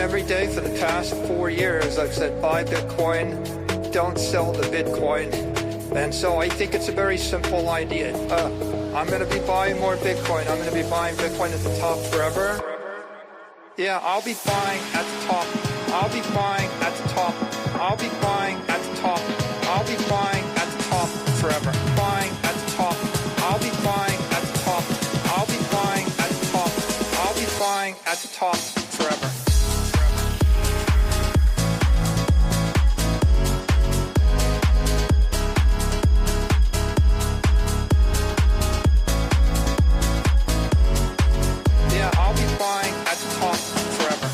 Every day for the past 4 years, I've said buy Bitcoin, don't sell the Bitcoin. And so I think it's a very simple idea. I'm going to be buying more Bitcoin. I'm going to be buying Bitcoin at the top forever. Yeah, I'll be buying at the top. I'll be buying at the top. I'll be buying at the top. I'll be buying at the top forever. Buying at the top. I'll be buying at the top. I'll be buying at the top. I'll be buying at the top forever. Yeah, I'll be buying at the top forever.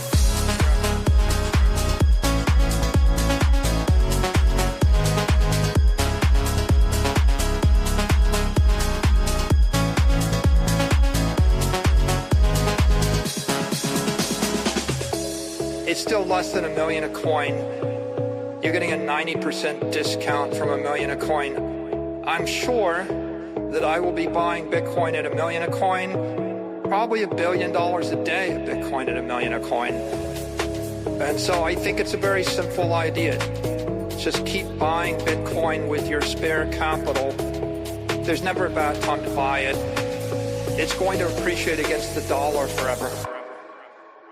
It's still less than $1 million a coin. You're getting a 90% discount from $1 million a coin. I'm sure that I will be buying Bitcoin at $1 million a coin, probably $1 billion a day of Bitcoin at $1 million a coin. And so I think it's a very simple idea. Just keep buying Bitcoin with your spare capital. There's never a bad time to buy it. It's going to appreciate against the dollar forever.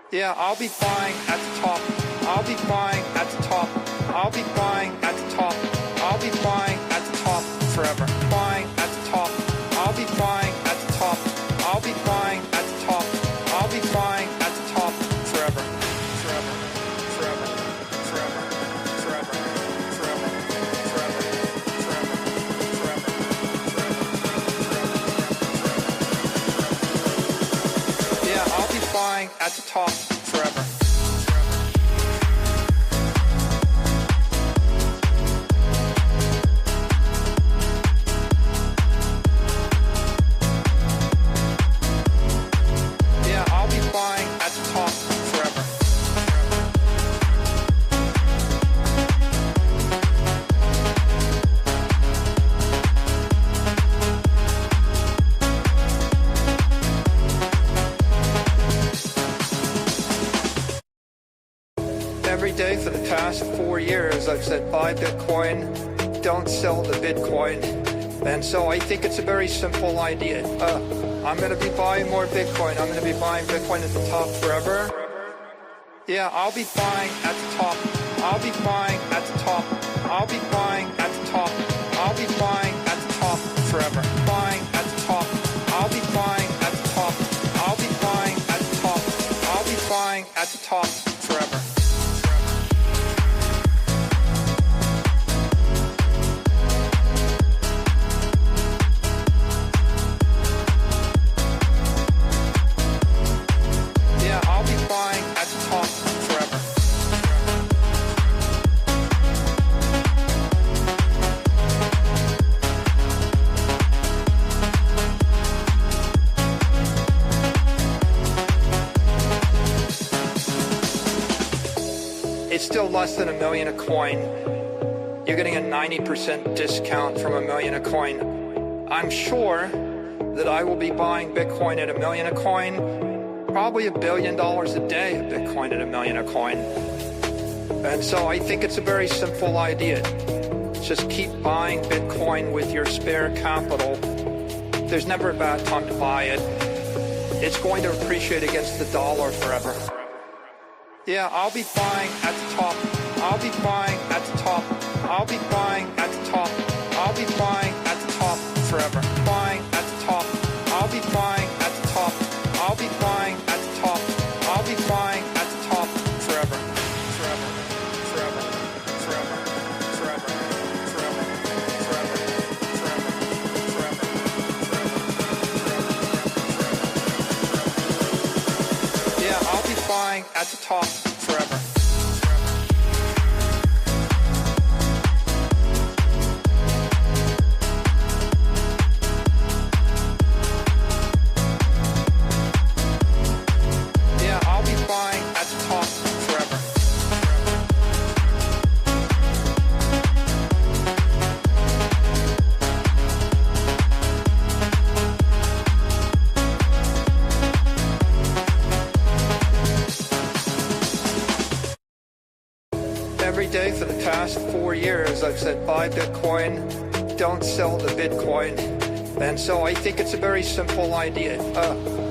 Yeah, I'll be buying at the top. I'll be buying at the top. I'll be buying at the top. I'll be buying at the top forever. Buying at the top. I'll be buying at the top. I'll be buying at the top. I'll be buying at the top forever. Forever. Forever. Forever. Forever. Forever. Forever. Forever. Forever. Yeah, I'll be buying at the top forever. Yeah, I'll be buying at the top forever. Every day for the past 4 years, I've said buy Bitcoin, don't sell the Bitcoin. And so I think it's a very simple idea. I'm going to be buying more Bitcoin. I'm going to be buying Bitcoin at the top forever. Yeah, I'll be buying at the top. I'll be buying at the top. I'll be buying at the top. I'll be buying at the top forever. Buying at the top. I'll be buying at the top. I'll be buying at the top. I'll be buying at the top forever. Yeah, I'll be buying at the top forever. It's still less than $1 million a coin. You're getting a 90% discount from $1 million a coin. I'm sure that I will be buying Bitcoin at $1 million a coin, probably $1 billion a day of Bitcoin at $1 million a coin. And so I think it's a very simple idea. Just keep buying Bitcoin with your spare capital. There's never a bad time to buy it. It's going to appreciate against the dollar forever. Yeah, I'll be buying at the top. I'll be buying at the top. I'll be buying at the top. I'll be buying at the top forever. Buying at the top. I'll be buying at the top. I'll be buying at the top. I'll be buying at the top forever. Forever. Forever. Forever. Forever. Forever. Forever. Forever. Forever. Yeah, I'll be buying at the top forever. Yeah, I'll be buying at the top forever. last 4 years, I've said buy Bitcoin, don't sell the Bitcoin. And so I think it's a very simple idea.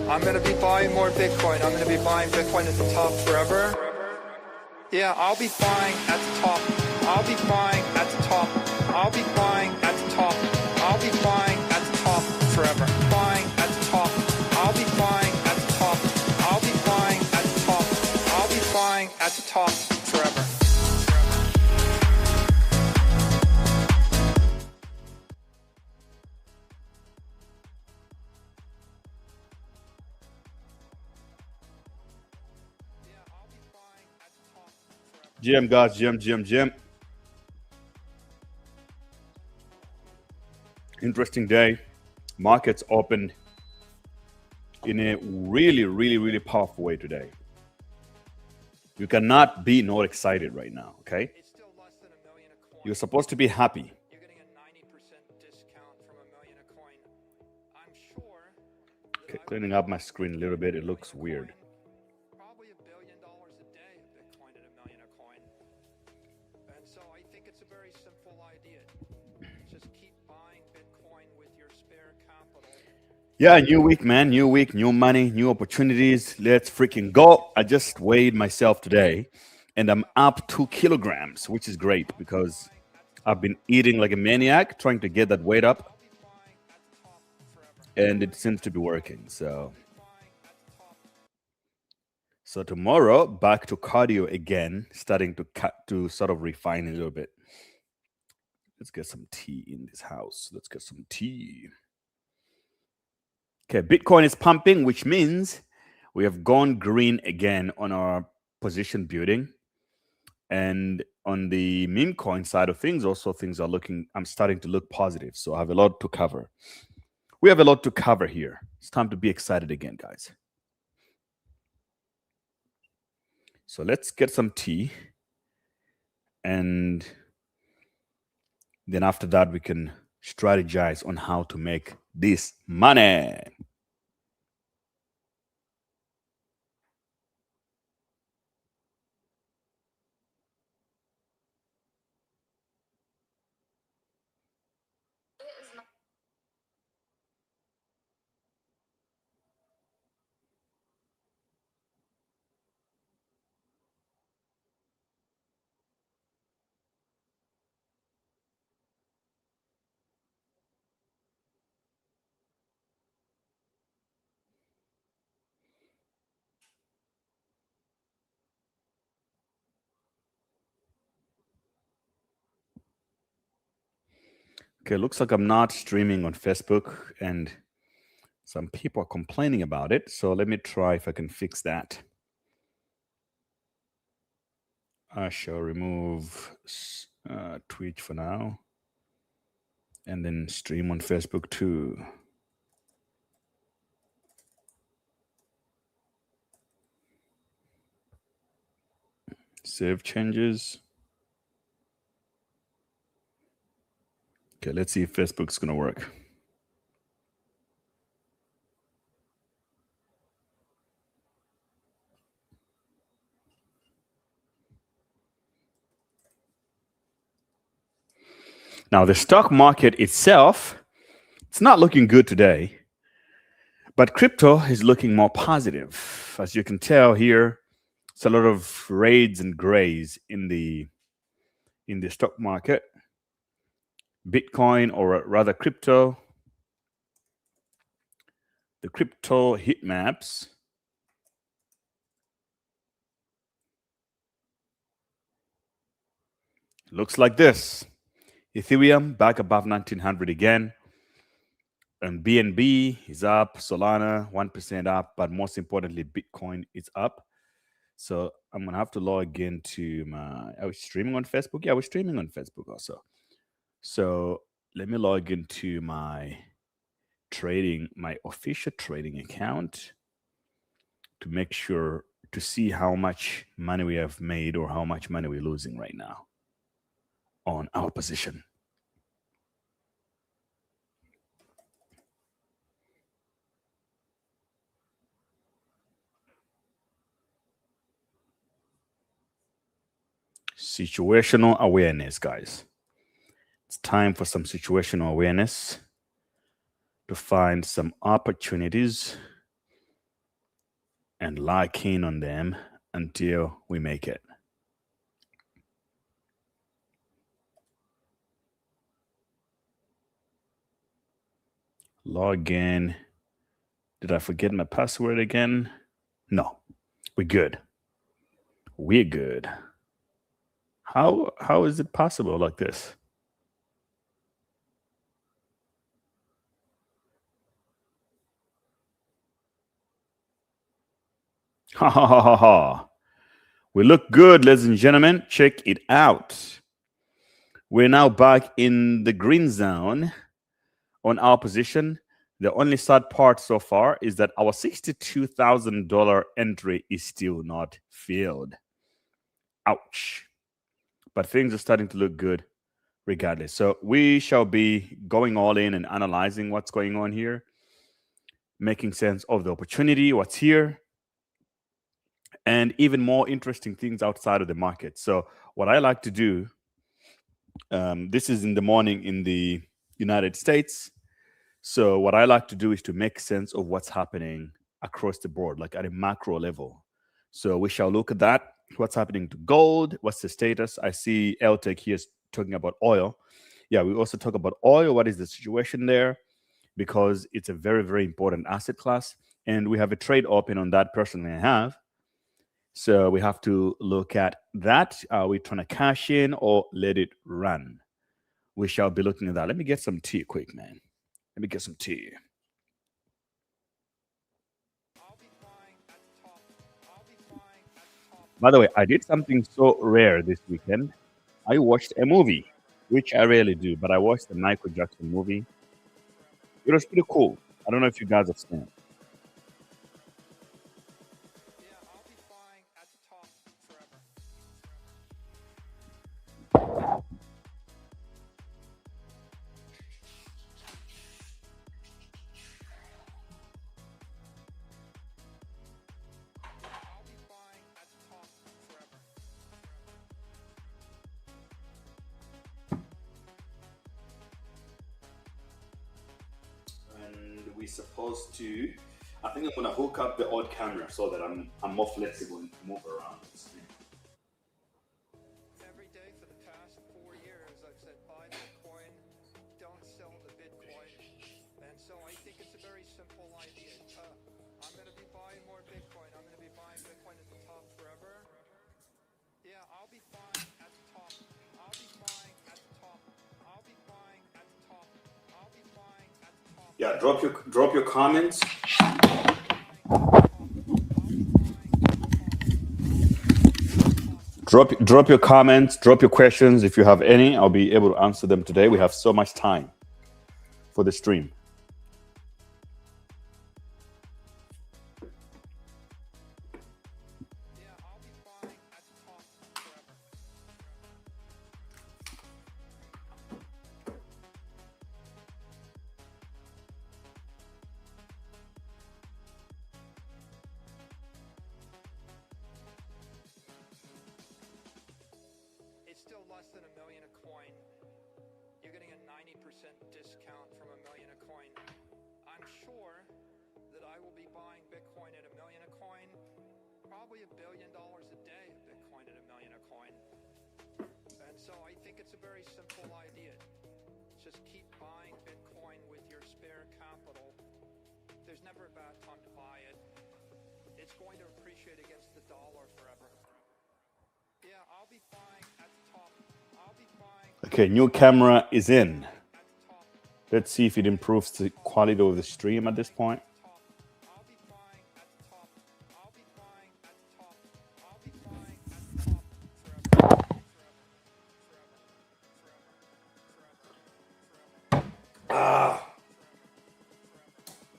I'm going to be buying more Bitcoin. I'm going to be buying Bitcoin at the top forever. Yeah, I'll be buying at the top. I'll be buying at the top. I'll be buying at the top. I'll be buying at the top forever. Buying at the top. I'll be buying at the top. I'll be buying at the top. I'll be buying at the top forever. GM guys, GM. Interesting day. Markets opened in a really powerful way today. You cannot be not excited right now, okay? You're supposed to be happy. You're getting a 90% discount from a million a coin. I'm sure. Okay, cleaning up my screen a little bit. It looks weird. Probably $1 billion a day of Bitcoin at a million a coin. And so I think it's a very simple idea. Just keep buying Bitcoin with your spare capital. Yeah, new week, man. New week, new money, new opportunities. Let's freaking go. I just weighed myself today and I'm up 2 kilograms, which is great because I've been eating like a maniac, trying to get that weight up. And it seems to be working. So tomorrow, back to cardio again, starting to sort of refine a little bit. Let's get some tea in this house. Let's get some tea. Okay, Bitcoin is pumping, which means we have gone green again on our position building. And on the meme coin side of things, also things are I'm starting to look positive. So I have a lot to cover. We have a lot to cover here. It's time to be excited again, guys. So let's get some tea. And then after that, we can strategize on how to make this money. Okay, looks like I'm not streaming on Facebook and some people are complaining about it. So let me try if I can fix that. I shall remove Twitch for now and then stream on Facebook too. Save changes. Okay, let's see if Facebook's going to work. Now, the stock market itself, it's not looking good today, but crypto is looking more positive. As you can tell here, it's a lot of reds and grays in the stock market. Bitcoin, or rather crypto, the crypto heat maps looks like this. Ethereum back above 1900 again. And BNB is up, Solana 1% up, but most importantly, Bitcoin is up. So I'm going to have to log into are we streaming on Facebook? Yeah, we're streaming on Facebook also. So let me log into my official trading account to make sure to see how much money we have made or how much money we're losing right now on our position. Situational awareness, guys. It's time for some situational awareness to find some opportunities and lock in on them until we make it. Log in. Did I forget my password again? No, we're good. We're good. How is it possible like this? Ha ha ha ha ha. We look good, ladies and gentlemen. Check it out. We're now back in the green zone on our position. The only sad part so far is that our $62,000 entry is still not filled. Ouch. But things are starting to look good regardless. So we shall be going all in and analyzing what's going on here, making sense of the opportunity, what's here, and even more interesting things outside of the market. So what I like to do, this is in the morning in the United States. So what I like to do is to make sense of what's happening across the board, like at a macro level. So we shall look at that. What's happening to gold? What's the status? I see LTech here is talking about oil. Yeah, we also talk about oil. What is the situation there? Because it's a very, very important asset class. And we have a trade open on that personally I have. So we have to look at that. Are we trying to cash in or let it run? We shall be looking at that. Let me get some tea quick, man. Let me get some tea. By the way, I did something so rare this weekend. I watched a movie, which I rarely do, but I watched the Michael Jackson movie. It was pretty cool. I don't know if you guys have seen it. And we're supposed to, I think I'm gonna hook up the old camera so that I'm more flexible and move around the screen. Every day for the past 4 years, I've said buy Bitcoin, don't sell the Bitcoin. And so I think it's a very simple idea. I'm going to be buying more Bitcoin. I'm going to be buying Bitcoin at the top forever. Yeah, I'll be buying at the top. I'll be buying at the top. I'll be buying at the top. I'll be buying at the top. Yeah, drop your comments. Drop your comments, drop your questions if you have any. I'll be able to answer them today. We have so much time for the stream. It's still less than $1 million a coin. You're getting a 90% discount from $1 million a coin. I'm sure that I will be buying Bitcoin at $1 million a coin, probably $1 billion a day of Bitcoin at $1 million a coin. And so I think it's a very simple idea. Just keep buying Bitcoin with your spare capital. There's never a bad time to buy it. It's going to appreciate against the dollar forever. Yeah, I'll be buying at the top. I'll be buying. Okay, new camera is in. Let's see if it improves the quality of the stream at this point.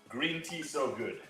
Green tea so good.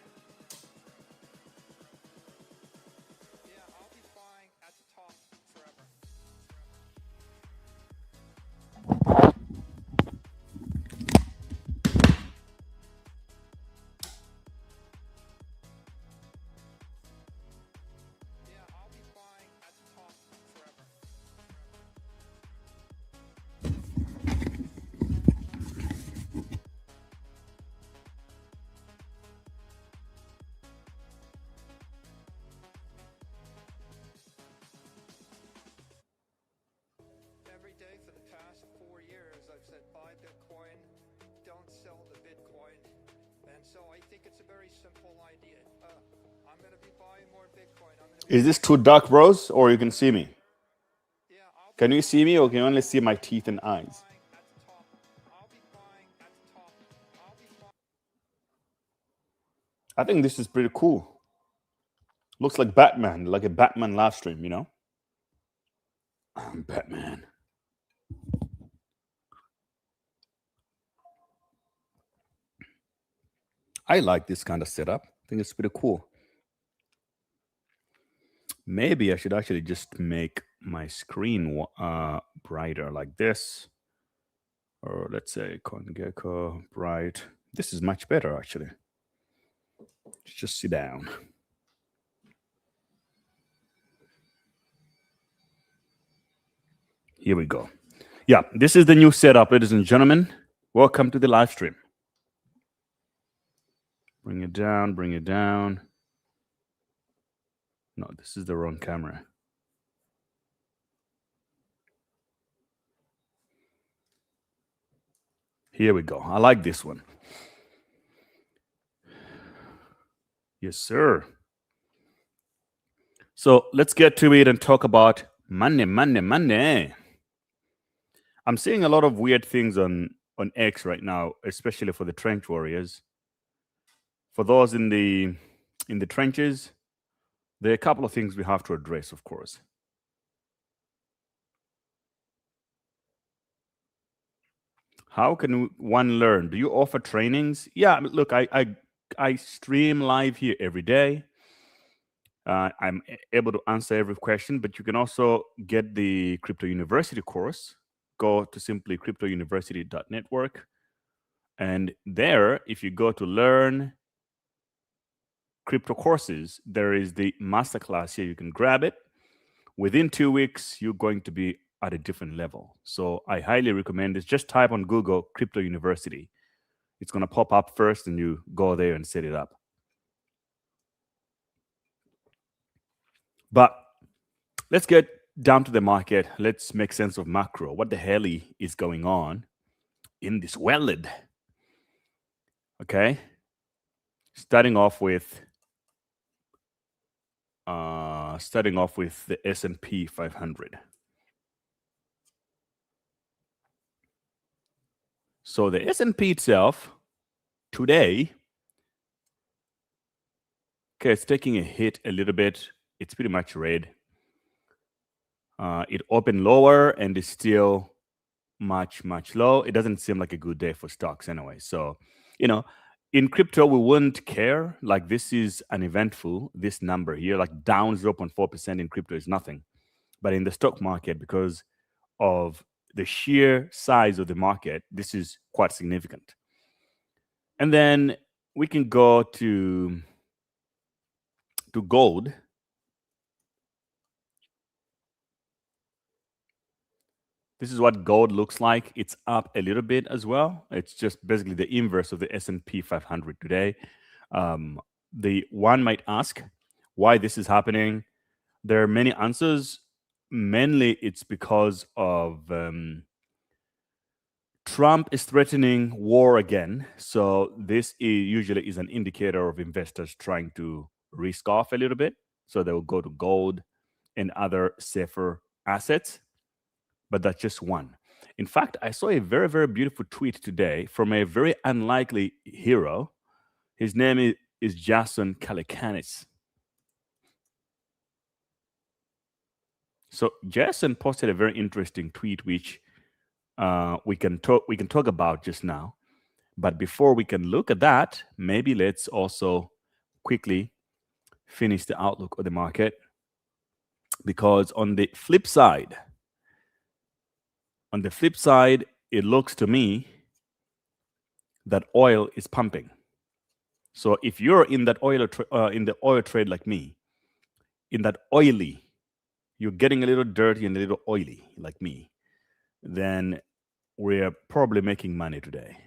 It's a very simple idea. I'm going to be buying more Bitcoin. Is this too dark, bros, or you can see me? Yeah, Can you see me, or can you only see my teeth and eyes? I think this is pretty cool. Looks like Batman, like a Batman live stream, you know? I'm Batman. I like this kind of setup. I think it's pretty cool. Maybe I should actually just make my screen brighter like this. Or let's say CoinGecko bright. This is much better actually. Just sit down. Here we go. Yeah, this is the new setup, ladies and gentlemen. Welcome to the live stream. Bring it down, bring it down. No, this is the wrong camera. Here we go. I like this one. Yes, sir. So let's get to it and talk about money, money, money. I'm seeing a lot of weird things on X right now, especially for the trench warriors. For those in the trenches, there are a couple of things we have to address, of course. How can one learn? Do you offer trainings? Yeah, look, I stream live here every day. I'm able to answer every question, but you can also get the Crypto University course. Go to simply cryptouniversity.network. And there, if you go to learn crypto courses, there is the masterclass here. You can grab it. Within 2 weeks, you're going to be at a different level. So I highly recommend this. Just type on Google Crypto University. It's going to pop up first and you go there and set it up. But let's get down to the market. Let's make sense of macro. What the hell is going on in this world? Okay. Starting off with the S&P 500. So the S&P itself today, okay, it's taking a hit a little bit. It's pretty much red. It opened lower and is still much, much low. It doesn't seem like a good day for stocks anyway. So, in crypto, we wouldn't care. Like this is uneventful, this number here, like down 0.4% in crypto is nothing. But in the stock market, because of the sheer size of the market, this is quite significant. And then we can go to gold. This is what gold looks like. It's up a little bit as well. It's just basically the inverse of the S&P 500 today. The one might ask why this is happening. There are many answers. Mainly, it's because of Trump is threatening war again. So this usually is an indicator of investors trying to risk off a little bit. So they will go to gold and other safer assets. But that's just one. In fact, I saw a very, very beautiful tweet today from a very unlikely hero. His name is Jason Calacanis. So Jason posted a very interesting tweet, which we can talk about just now. But before we can look at that, maybe let's also quickly finish the outlook of the market. Because on the flip side, it looks to me that oil is pumping. So if you're in that in the oil trade like me, in that oily, you're getting a little dirty and a little oily like me, then we're probably making money today.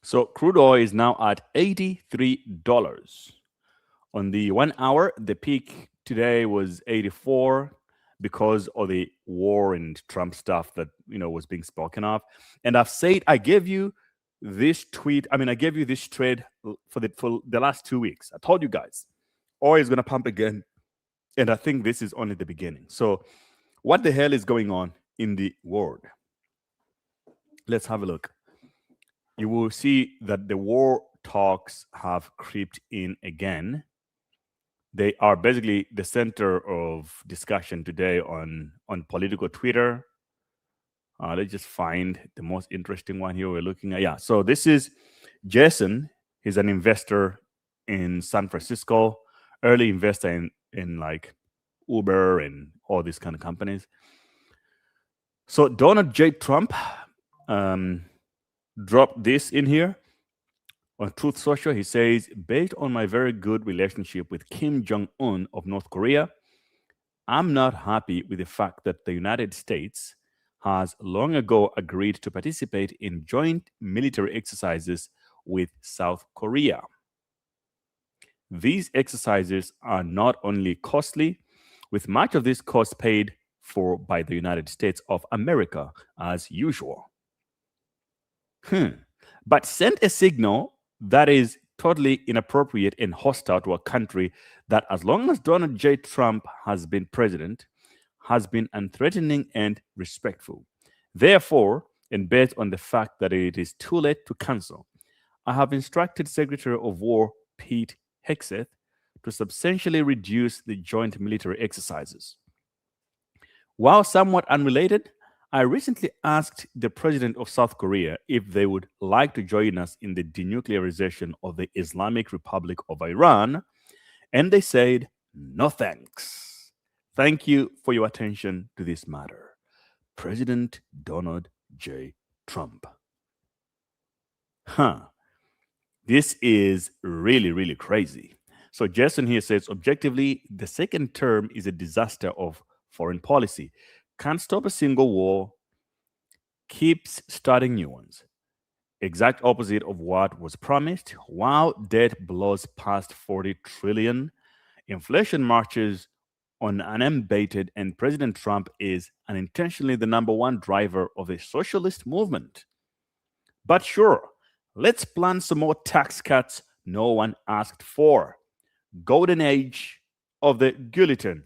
So crude oil is now at $83. On the 1 hour, the peak today was 84 because of the war and Trump stuff that was being spoken of. And I've said I gave you this tweet. I mean, I gave you this trade for the last 2 weeks. I told you guys, oil is gonna pump again. And I think this is only the beginning. So what the hell is going on in the world? Let's have a look. You will see that the war talks have creeped in again. They are basically the center of discussion today on political Twitter. Let's just find the most interesting one here we're looking at. Yeah, so this is Jason. He's an investor in San Francisco, early investor in like Uber and all these kind of companies. So Donald J. Trump dropped this in here on Truth Social. He says, based on my very good relationship with Kim Jong-un of North Korea, I'm not happy with the fact that the United States has long ago agreed to participate in joint military exercises with South Korea. These exercises are not only costly, with much of this cost paid for by the United States of America, as usual. But send a signal that is totally inappropriate and hostile to a country that, as long as Donald J. Trump has been president, has been unthreatening and respectful. Therefore, and based on the fact that it is too late to cancel, I have instructed Secretary of War Pete Hegseth to substantially reduce the joint military exercises. While somewhat unrelated, I recently asked the president of South Korea if they would like to join us in the denuclearization of the Islamic Republic of Iran, and they said, no thanks. Thank you for your attention to this matter. President Donald J. Trump. This is really, really crazy. So Jason here says, objectively, the second term is a disaster of foreign policy. Can't stop a single war, keeps starting new ones. Exact opposite of what was promised. While debt blows past 40 trillion, inflation marches on unabated, and President Trump is unintentionally the number one driver of a socialist movement. But sure, let's plan some more tax cuts no one asked for. Golden age of the guillotine.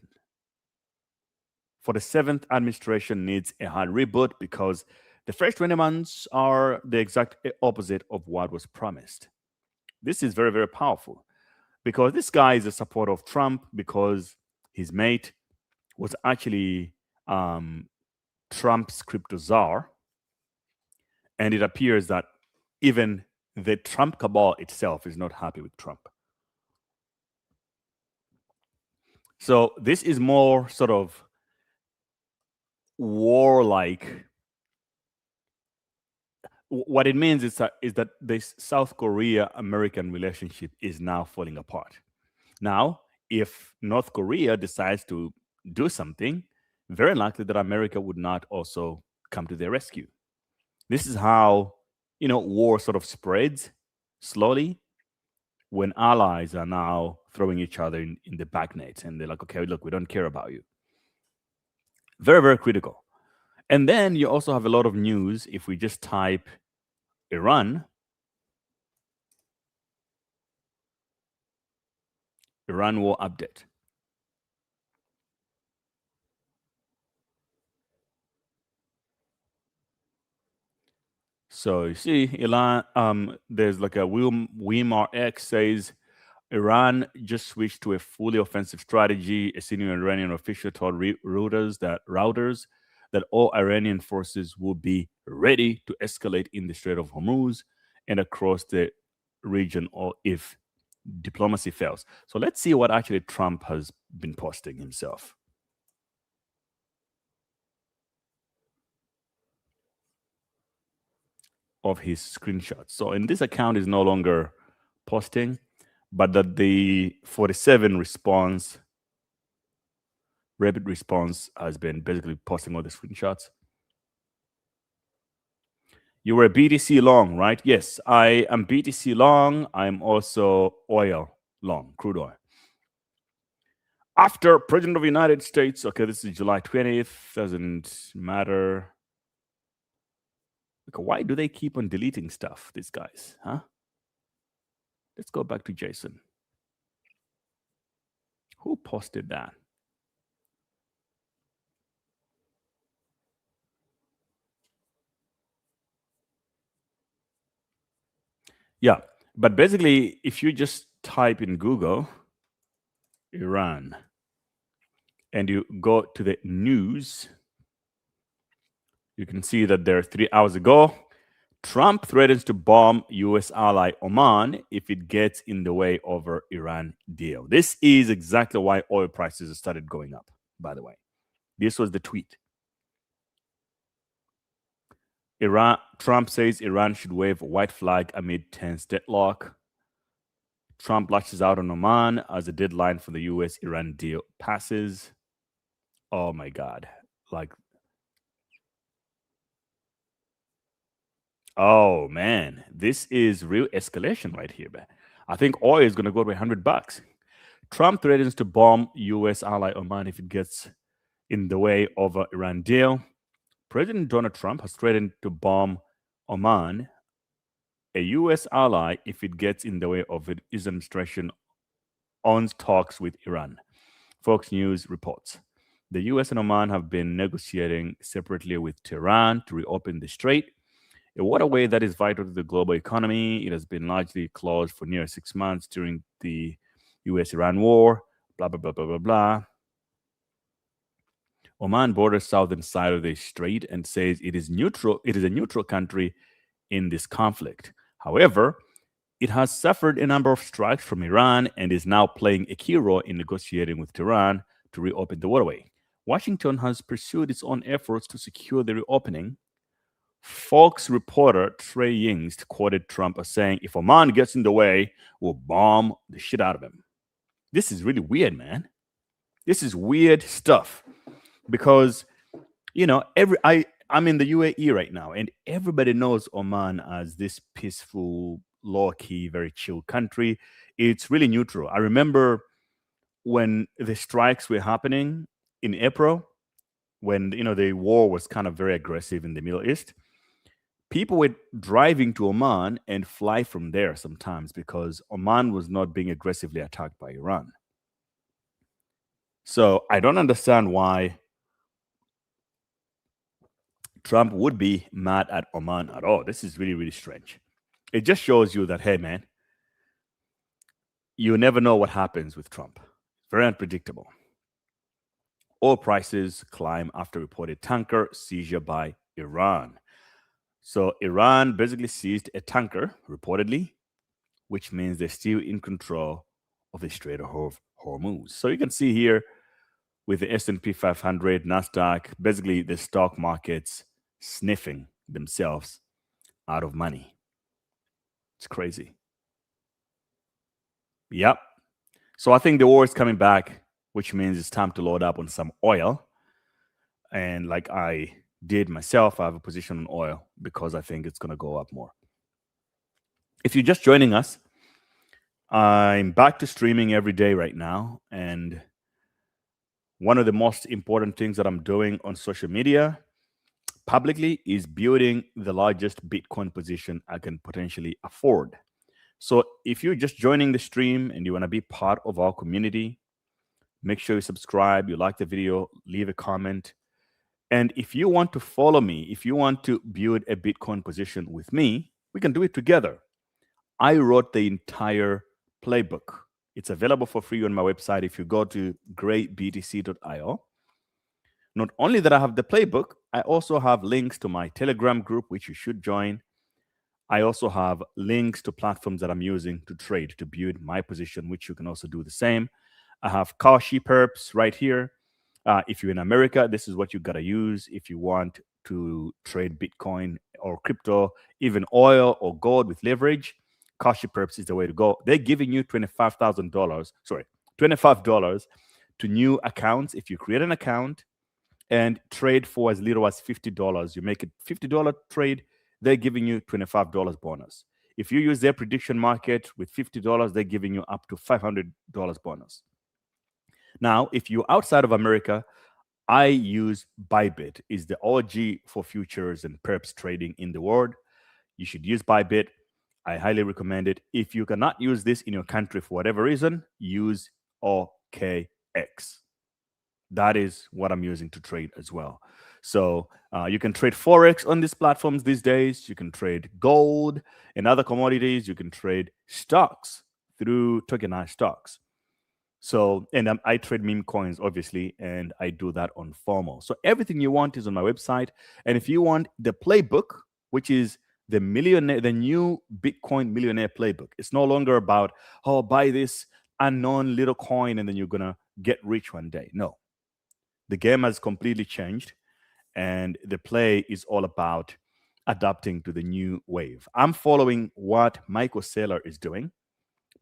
For the seventh administration needs a hard reboot because the first 20 months are the exact opposite of what was promised. This is very, very powerful because this guy is a supporter of Trump because his mate was actually Trump's crypto czar. And it appears that even the Trump cabal itself is not happy with Trump. So this is more sort of warlike. What it means is that this South Korea-American relationship is now falling apart. Now, if North Korea decides to do something, very likely that America would not also come to their rescue. This is how, war sort of spreads slowly when allies are now throwing each other in the back nets and they're like, okay, look, we don't care about you. Very, very critical. And then you also have a lot of news. If we just type Iran war update. So you see, Iran, there's like a Weimar X says Iran just switched to a fully offensive strategy. A senior Iranian official told Reuters that all Iranian forces will be ready to escalate in the Strait of Hormuz and across the region, or if diplomacy fails. So let's see what actually Trump has been posting himself. Of his screenshots. So in this account is no longer posting, but that the 47 response, rapid response, has been basically posting all the screenshots. You were a BTC long, right? Yes, I am BTC long. I'm also oil long, crude oil. After President of the United States, okay, this is July 20th, doesn't matter. Like, why do they keep on deleting stuff, these guys, huh? Let's go back to Jason. Who posted that? Yeah, but basically, if you just type in Google Iran and you go to the news, you can see that there 3 hours ago, Trump threatens to bomb U.S. ally Oman if it gets in the way over Iran deal. This is exactly why oil prices started going up, by the way. This was the tweet. Trump says Iran should wave white flag amid tense deadlock. Trump lashes out on Oman as the deadline for the U.S.-Iran deal passes. Oh my God. Like, oh man, this is real escalation right here, man. I think oil is going to go to $100. Trump threatens to bomb U.S. ally Oman if it gets in the way of an Iran deal. President Donald Trump has threatened to bomb Oman, a U.S. ally, if it gets in the way of his administration on talks with Iran. Fox News reports. The U.S. and Oman have been negotiating separately with Tehran to reopen the strait, a waterway that is vital to the global economy. It has been largely closed for near 6 months during the U.S.-Iran war, blah, blah, blah, blah, blah, blah. Oman borders southern side of the strait and says it is neutral. It is a neutral country in this conflict. However, it has suffered a number of strikes from Iran and is now playing a key role in negotiating with Tehran to reopen the waterway. Washington has pursued its own efforts to secure the reopening. Fox reporter Trey Yingst quoted Trump as saying, "If Oman gets in the way, we'll bomb the shit out of him." This is really weird, man. This is weird stuff because, I'm in the UAE right now, and everybody knows Oman as this peaceful, low-key, very chill country. It's really neutral. I remember when the strikes were happening in April, when the war was kind of very aggressive in the Middle East. People were driving to Oman and fly from there sometimes because Oman was not being aggressively attacked by Iran. So I don't understand why Trump would be mad at Oman at all. This is really, really strange. It just shows you that, hey, man, you never know what happens with Trump. Very unpredictable. Oil prices climb after reported tanker seizure by Iran. So Iran basically seized a tanker, reportedly, which means they're still in control of the Strait of Hormuz. So you can see here with the S&P 500, NASDAQ, basically the stock markets sniffing themselves out of money. It's crazy. Yep. So I think the war is coming back, which means it's time to load up on some oil. And like I did myself, I have a position on oil because I think it's going to go up more. If you're just joining us, I'm back to streaming every day right now. And one of the most important things that I'm doing on social media publicly is building the largest Bitcoin position I can potentially afford. So if you're just joining the stream and you want to be part of our community, make sure you subscribe, you like the video, leave a comment. And if you want to follow me, if you want to build a Bitcoin position with me, we can do it together. I wrote the entire playbook. It's available for free on my website if you go to GreyBTC.io. Not only that I have the playbook, I also have links to my Telegram group, which you should join. I also have links to platforms that I'm using to trade, to build my position, which you can also do the same. I have Kalshi Perps right here. If you're in America, this is what you got to use if you want to trade Bitcoin or crypto, even oil or gold with leverage. Kalshi Perps is the way to go. They're giving you $25 to new accounts. If you create an account and trade for as little as $50, you make a $50 trade, they're giving you $25 bonus. If you use their prediction market with $50, they're giving you up to $500 bonus. Now, if you're outside of America, I use Bybit. Is the OG for futures and perps trading in the world. You should use Bybit. I highly recommend it. If you cannot use this in your country for whatever reason, use OKX. That is what I'm using to trade as well. So you can trade Forex on these platforms these days. You can trade gold and other commodities. You can trade stocks through tokenized stocks. So, and I trade meme coins, obviously, and I do that on FOMO. So everything you want is on my website. And if you want the playbook, which is the new Bitcoin millionaire playbook, it's no longer about, oh, buy this unknown little coin and then you're gonna get rich one day. No, the game has completely changed, and the play is all about adapting to the new wave. I'm following what Michael Saylor is doing,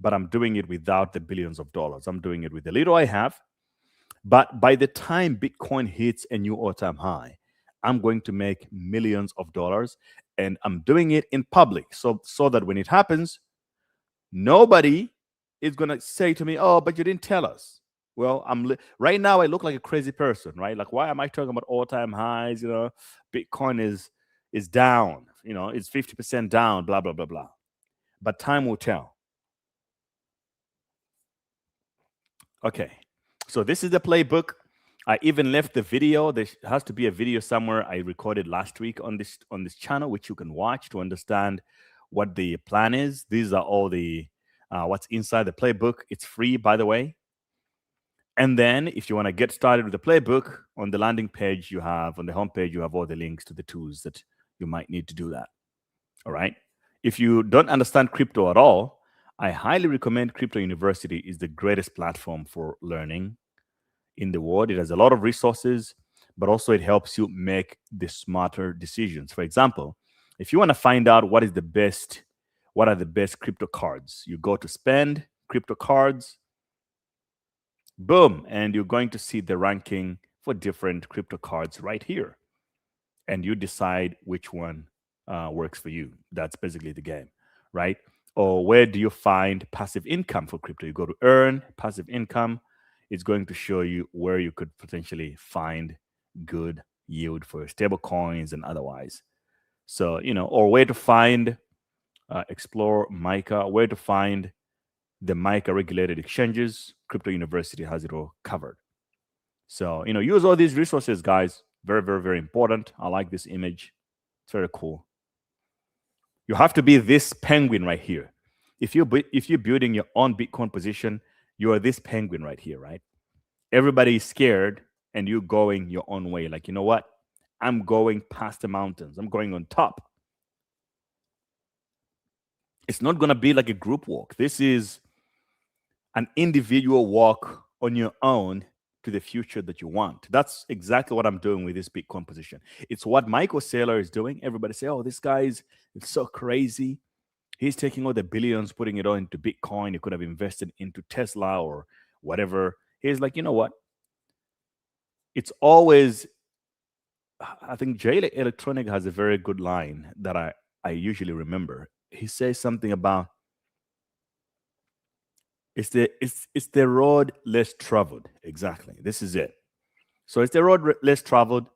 but I'm doing it without the billions of dollars. I'm doing it with the little I have. But by the time Bitcoin hits a new all-time high, I'm going to make millions of dollars, and I'm doing it in public so that when it happens, nobody is going to say to me, oh, but you didn't tell us. Well, right now I look like a crazy person, right? Like, why am I talking about all-time highs? You know, Bitcoin is down, you know, it's 50% down, blah, blah, blah, blah. But time will tell. Okay, so this is the playbook. I even left the video. There has to be a video somewhere I recorded last week on this channel, which you can watch to understand what the plan is. These are all the what's inside the playbook. It's free, by the way. And then if you want to get started with the playbook, on the landing page you have, on the homepage, you have all the links to the tools that you might need to do that. All right. If you don't understand crypto at all, I highly recommend Crypto University is the greatest platform for learning in the world. It has a lot of resources, but also it helps you make the smarter decisions. For example, if you want to find out what are the best crypto cards, you go to spend crypto cards, boom, and you're going to see the ranking for different crypto cards right here. And you decide which one works for you. That's basically the game, right? Or where do you find passive income for crypto? You go to earn passive income. It's going to show you where you could potentially find good yield for stable coins and otherwise. So, you know, or where to find, explore MICA, where to find the MICA regulated exchanges. Crypto University has it all covered. So, you know, use all these resources, guys. Very, very, very important. I like this image. It's very cool. You have to be this penguin right here. If you're building your own Bitcoin position, you are this penguin right here, right? Everybody is scared and you're going your own way. Like, you know what? I'm going past the mountains. I'm going on top. It's not going to be like a group walk. This is an individual walk on your own to the future that you want. That's exactly what I'm doing with this Bitcoin position. It's what Michael Saylor is doing. Everybody say, oh, this guy's so crazy. He's taking all the billions, putting it all into Bitcoin. He could have invested into Tesla or whatever. He's like, you know what? It's always, I think Jay Electronic has a very good line that I usually remember. He says something about, it's the road less traveled. Exactly. This is it. So it's the road less traveled.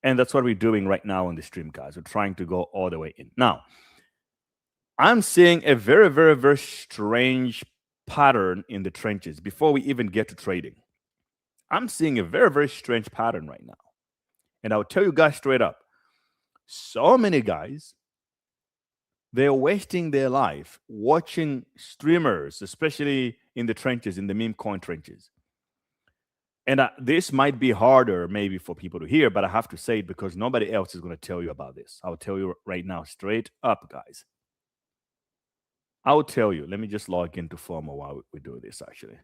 And that's what we're doing right now on the stream, guys. We're trying to go all the way in. Now, I'm seeing a very, very, very strange pattern in the trenches before we even get to trading. I'm seeing a very, very strange pattern right now. And I'll tell you guys straight up. So many guys, they're wasting their life watching streamers, especially in the trenches, in the meme coin trenches. And this might be harder maybe for people to hear, but I have to say it because nobody else is going to tell you about this. I'll tell you right now, straight up, guys. I'll tell you. Let me just log into FOMO while we do this, actually.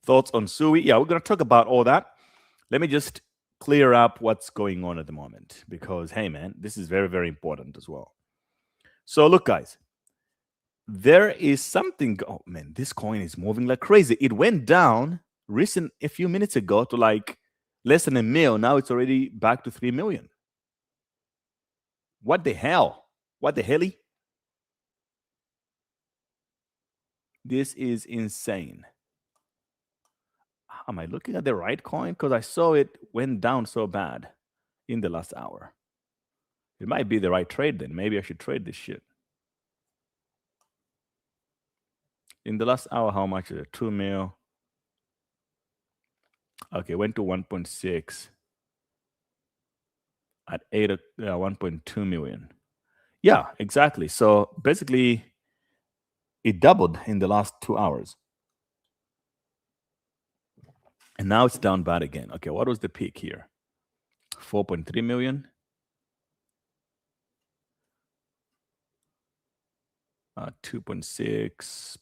Thoughts on Sui? Yeah, we're going to talk about all that. Let me just clear up what's going on at the moment because, hey, man, this is very, very important as well. So look, guys, there is something. Oh man, this coin is moving like crazy. It went down a few minutes ago to like less than a mil. Now it's already back to 3 million. What the hell? What the helly? This is insane. Am I looking at the right coin? Because I saw it went down so bad in the last hour. It might be the right trade then. Maybe I should trade this shit. In the last hour, how much is it? 2 mil. Okay, went to 1.6 at 1.2 million. Yeah, exactly. So basically, it doubled in the last 2 hours. And now it's down bad again. Okay, what was the peak here? 4.3 million. 2.6.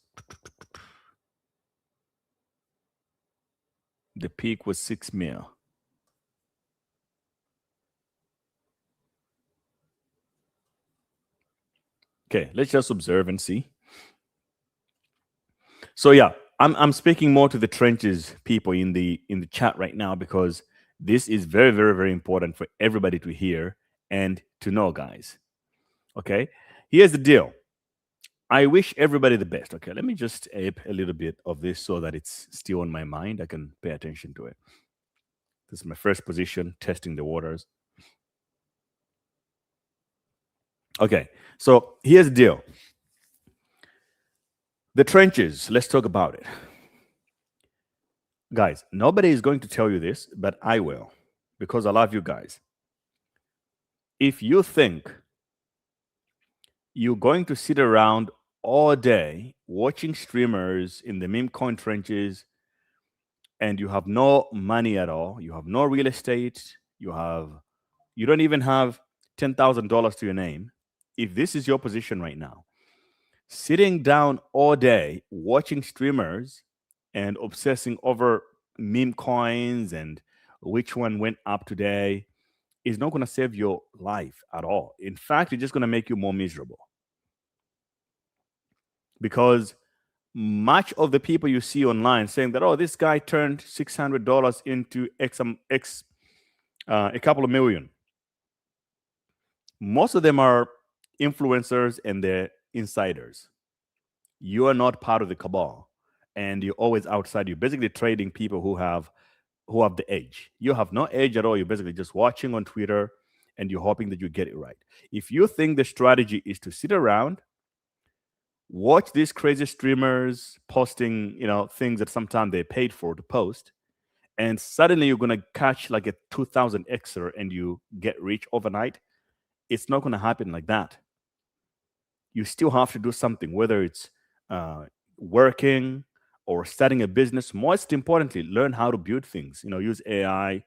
The peak was 6 mil. Okay, let's just observe and see. So yeah, I'm speaking more to the trenches people in the chat right now, because this is very, very, very important for everybody to hear and to know, guys. Okay, here's the deal. I wish everybody the best. Okay, let me just ape a little bit of this so that it's still on my mind. I can pay attention to it. This is my first position, testing the waters. Okay, so here's the deal. The trenches, let's talk about it. Guys, nobody is going to tell you this, but I will, because I love you guys. If you think you're going to sit around all day watching streamers in the meme coin trenches and you have no money at all, you have no real estate, you don't even have $10,000 to your name. If this is your position right now, sitting down all day watching streamers and obsessing over meme coins and which one went up today is not going to save your life at all. In fact, it's just going to make you more miserable. Because much of the people you see online saying that, oh, this guy turned $600 into a couple of million. Most of them are influencers and they're insiders. You are not part of the cabal, and you're always outside. You're basically trading people who have the edge. You have no edge at all. You're basically just watching on Twitter and you're hoping that you get it right. If you think the strategy is to sit around, watch these crazy streamers posting, things that sometimes they paid for to post, and suddenly you're going to catch like a 2000 xer and you get rich overnight, it's not going to happen like that. You still have to do something, whether it's working or starting a business. Most importantly, learn how to build things. Use AI,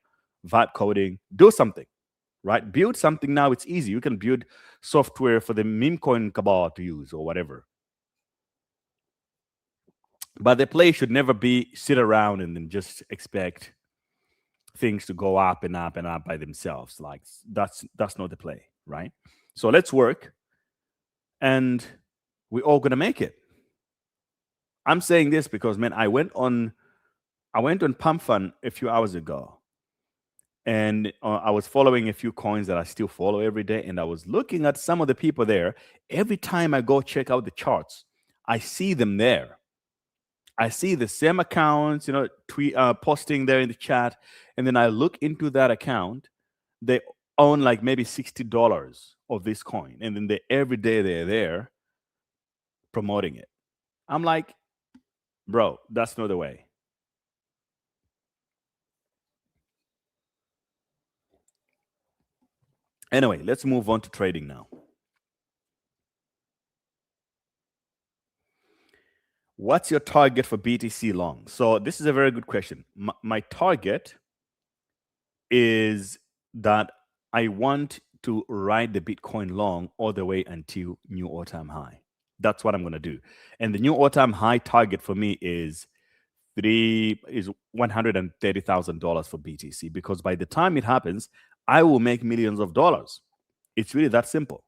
vibe coding, do something, right? Build something now. It's easy. You can build software for the meme coin cabal to use or whatever. But the play should never be sit around and then just expect things to go up and up and up by themselves. Like that's not the play, right? So let's work, and we're all gonna make it. I'm saying this because, man, I went on Pump Fun a few hours ago, and I was following a few coins that I still follow every day, and I was looking at some of the people there. Every time I go check out the charts, I see them there. I see the same accounts, posting there in the chat, and then I look into that account. They own like maybe $60 of this coin, and then every day they're there promoting it. I'm like, bro, that's not the way. Anyway, let's move on to trading now. What's your target for BTC long? So this is a very good question. My target is that I want to ride the Bitcoin long all the way until new all-time high. That's what I'm going to do. And the new all-time high target for me is $130,000 for BTC, because by the time it happens, I will make millions of dollars. It's really that simple.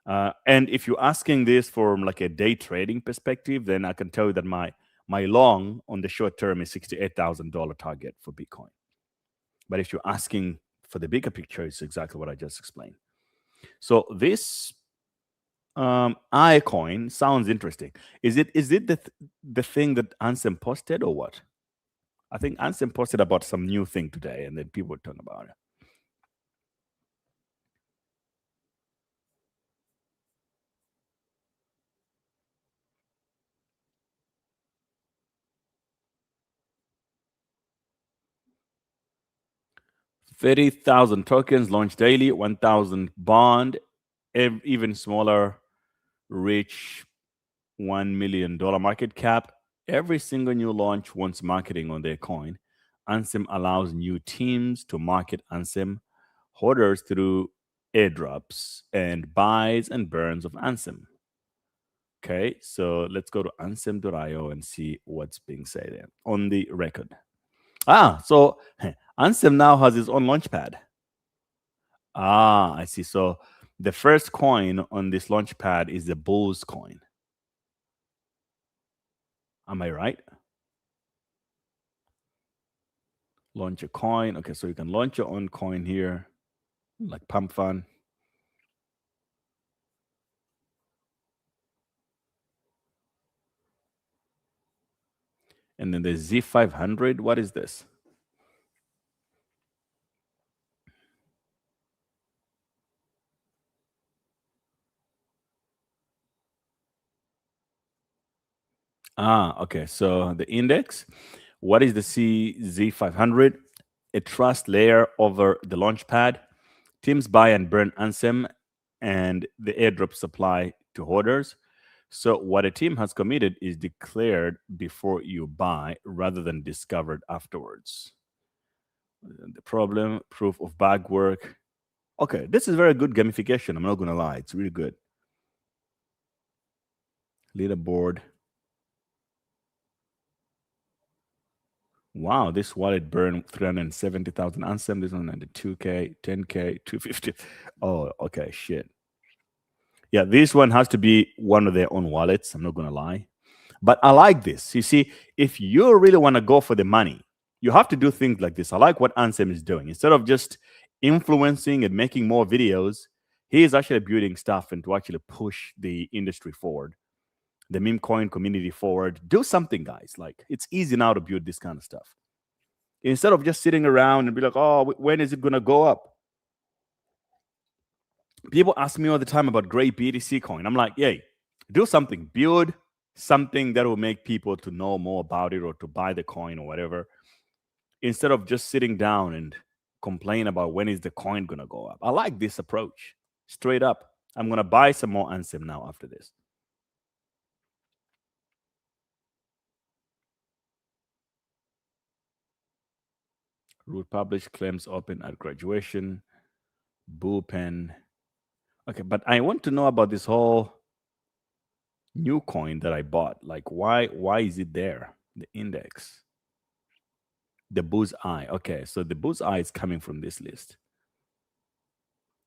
And if you're asking this from like a day trading perspective, then I can tell you that my long on the short term is $68,000 target for Bitcoin. But if you're asking for the bigger picture, it's exactly what I just explained. So this iCoin sounds interesting. Is it the thing that Ansem posted or what? I think Ansem posted about some new thing today, and then people were talking about it. $30,000 tokens launched daily, 1,000 bond, even smaller, reach $1 million market cap. Every single new launch wants marketing on their coin. Ansem allows new teams to market Ansem holders through airdrops and buys and burns of Ansem. Okay, so let's go to ansem.io and see what's being said there on the record. So Ansem now has his own launchpad. I see. So the first coin on this launchpad is the Bulls coin. Am I right? Launch a coin. Okay, so you can launch your own coin here, like Pump Fun. And then the Z500. What is this? Okay. So the index. What is the CZ500? A trust layer over the launchpad. Teams buy and burn Ansem and the airdrop supply to holders. So what a team has committed is declared before you buy rather than discovered afterwards. The problem, proof of bag work. Okay, this is very good gamification. I'm not going to lie. It's really good. Leaderboard. Wow, this wallet burned 370,000 Ansem. This one 2K, 10K, 250. Oh, okay, shit. Yeah, this one has to be one of their own wallets. I'm not going to lie. But I like this. You see, if you really want to go for the money, you have to do things like this. I like what Ansem is doing. Instead of just influencing and making more videos, he is actually building stuff and to actually push the industry forward, the memecoin community forward. Do something, guys. Like, it's easy now to build this kind of stuff. Instead of just sitting around and be like, oh, when is it going to go up? People ask me all the time about GreyBTC coin. I'm like, yay, do something. Build something that will make people to know more about it or to buy the coin or whatever, instead of just sitting down and complain about when is the coin going to go up. I like this approach. Straight up. I'm going to buy some more Ansem now after this. Root published, claims open at graduation, bullpen. Okay, but I want to know about this whole new coin that I bought. Like, why is it there? The index. The bull's eye. Okay, so the bull's eye is coming from this list.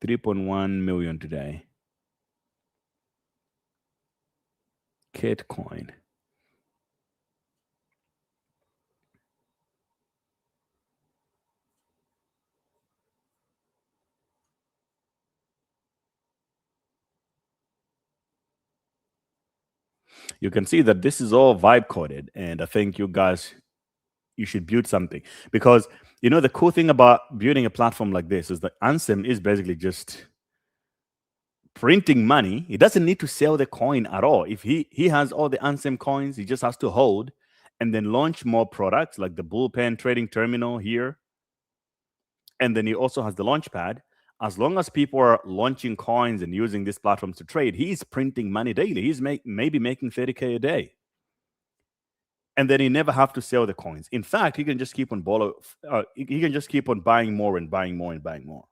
3.1 million today. Kate coin. You can see that this is all vibe coded, and I think you guys, you should build something, because the cool thing about building a platform like this is that Ansem is basically just printing money. He doesn't need to sell the coin at all. If he has all the Ansem coins, he just has to hold and then launch more products like the bullpen trading terminal here, and then he also has the launchpad. As long as people are launching coins and using these platforms to trade, he's printing money daily. He's maybe making 30K a day. And then he never have to sell the coins. In fact, he can just keep on he can just keep on buying more and buying more and buying more.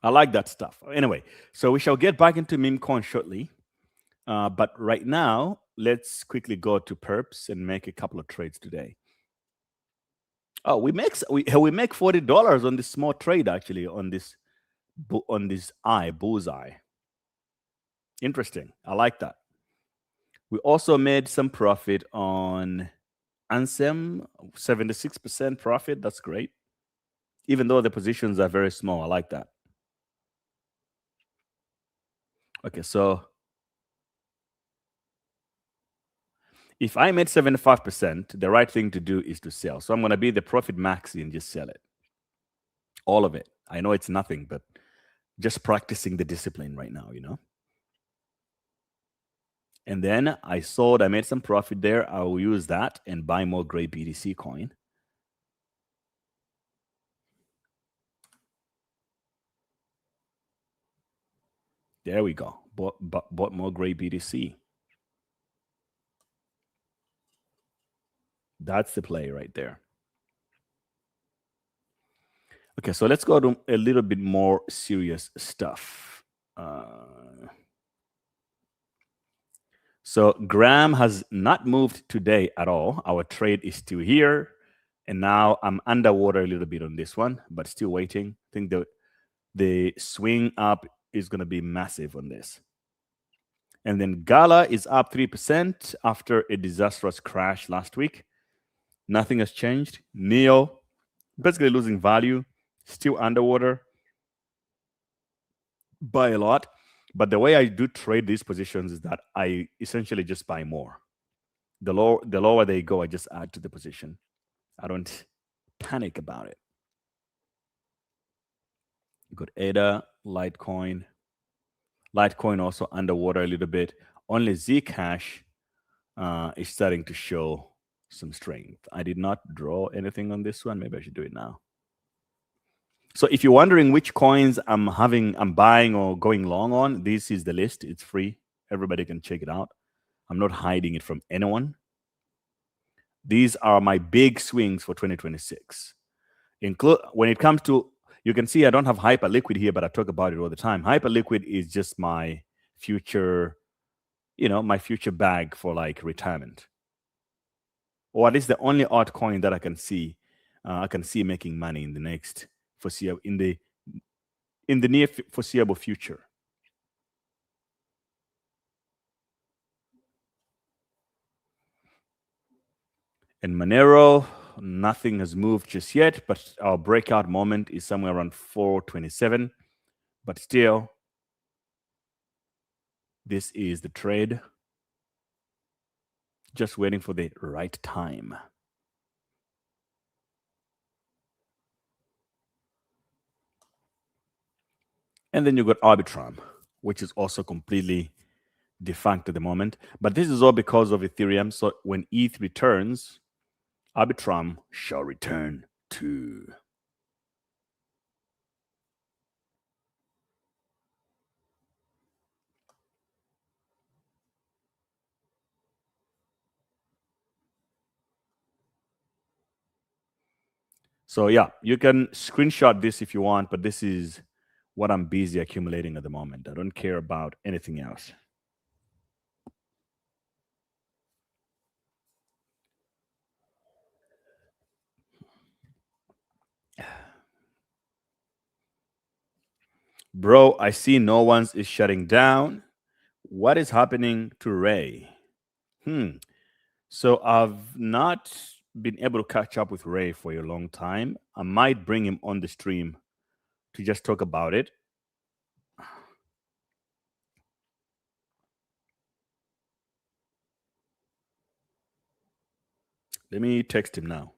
I like that stuff. Anyway, so we shall get back into memecoin shortly. But right now, let's quickly go to Perps and make a couple of trades today. Oh, we make $40 on this small trade actually on this bullseye. Interesting. I like that. We also made some profit on Ansem, 76% profit. That's great. Even though the positions are very small, I like that. Okay, so if I made 75%, the right thing to do is to sell. So I'm going to be the profit maxi and just sell it. All of it. I know it's nothing, but just practicing the discipline right now, And then I sold, I made some profit there. I will use that and buy more GreyBTC coin. There we go. Bought more GreyBTC. That's the play right there. Okay, so let's go to a little bit more serious stuff. So Graham has not moved today at all. Our trade is still here. And now I'm underwater a little bit on this one, but still waiting. I think the swing up is going to be massive on this. And then Gala is up 3% after a disastrous crash last week. Nothing has changed. Neo, basically losing value, still underwater by a lot. But the way I do trade these positions is that I essentially just buy more. The lower they go, I just add to the position. I don't panic about it. Good ADA, Litecoin. Litecoin also underwater a little bit. Only Zcash is starting to show some strength. I did not draw anything on this one. Maybe I should do it now. So if you're wondering which coins I'm buying or going long on, this is the list. It's free. Everybody can check it out. I'm not hiding it from anyone. These are my big swings for 2026. When it comes to, you can see I don't have Hyperliquid here, but I talk about it all the time. Hyperliquid is just my future, my future bag for like retirement. Or at least the only altcoin that I can see making money in the next foreseeable, in the near foreseeable future. And Monero, nothing has moved just yet, but our breakout moment is somewhere around 427. But still, this is the trade. Just waiting for the right time. And then you got Arbitrum, which is also completely defunct at the moment. But this is all because of Ethereum. So when ETH returns, Arbitrum shall return too. So yeah, you can screenshot this if you want, but this is what I'm busy accumulating at the moment. I don't care about anything else. Bro, I see no one's is shutting down. What is happening to Ray? So I've not been able to catch up with Ray for a long time. I might bring him on the stream to just talk about it. Let me text him now.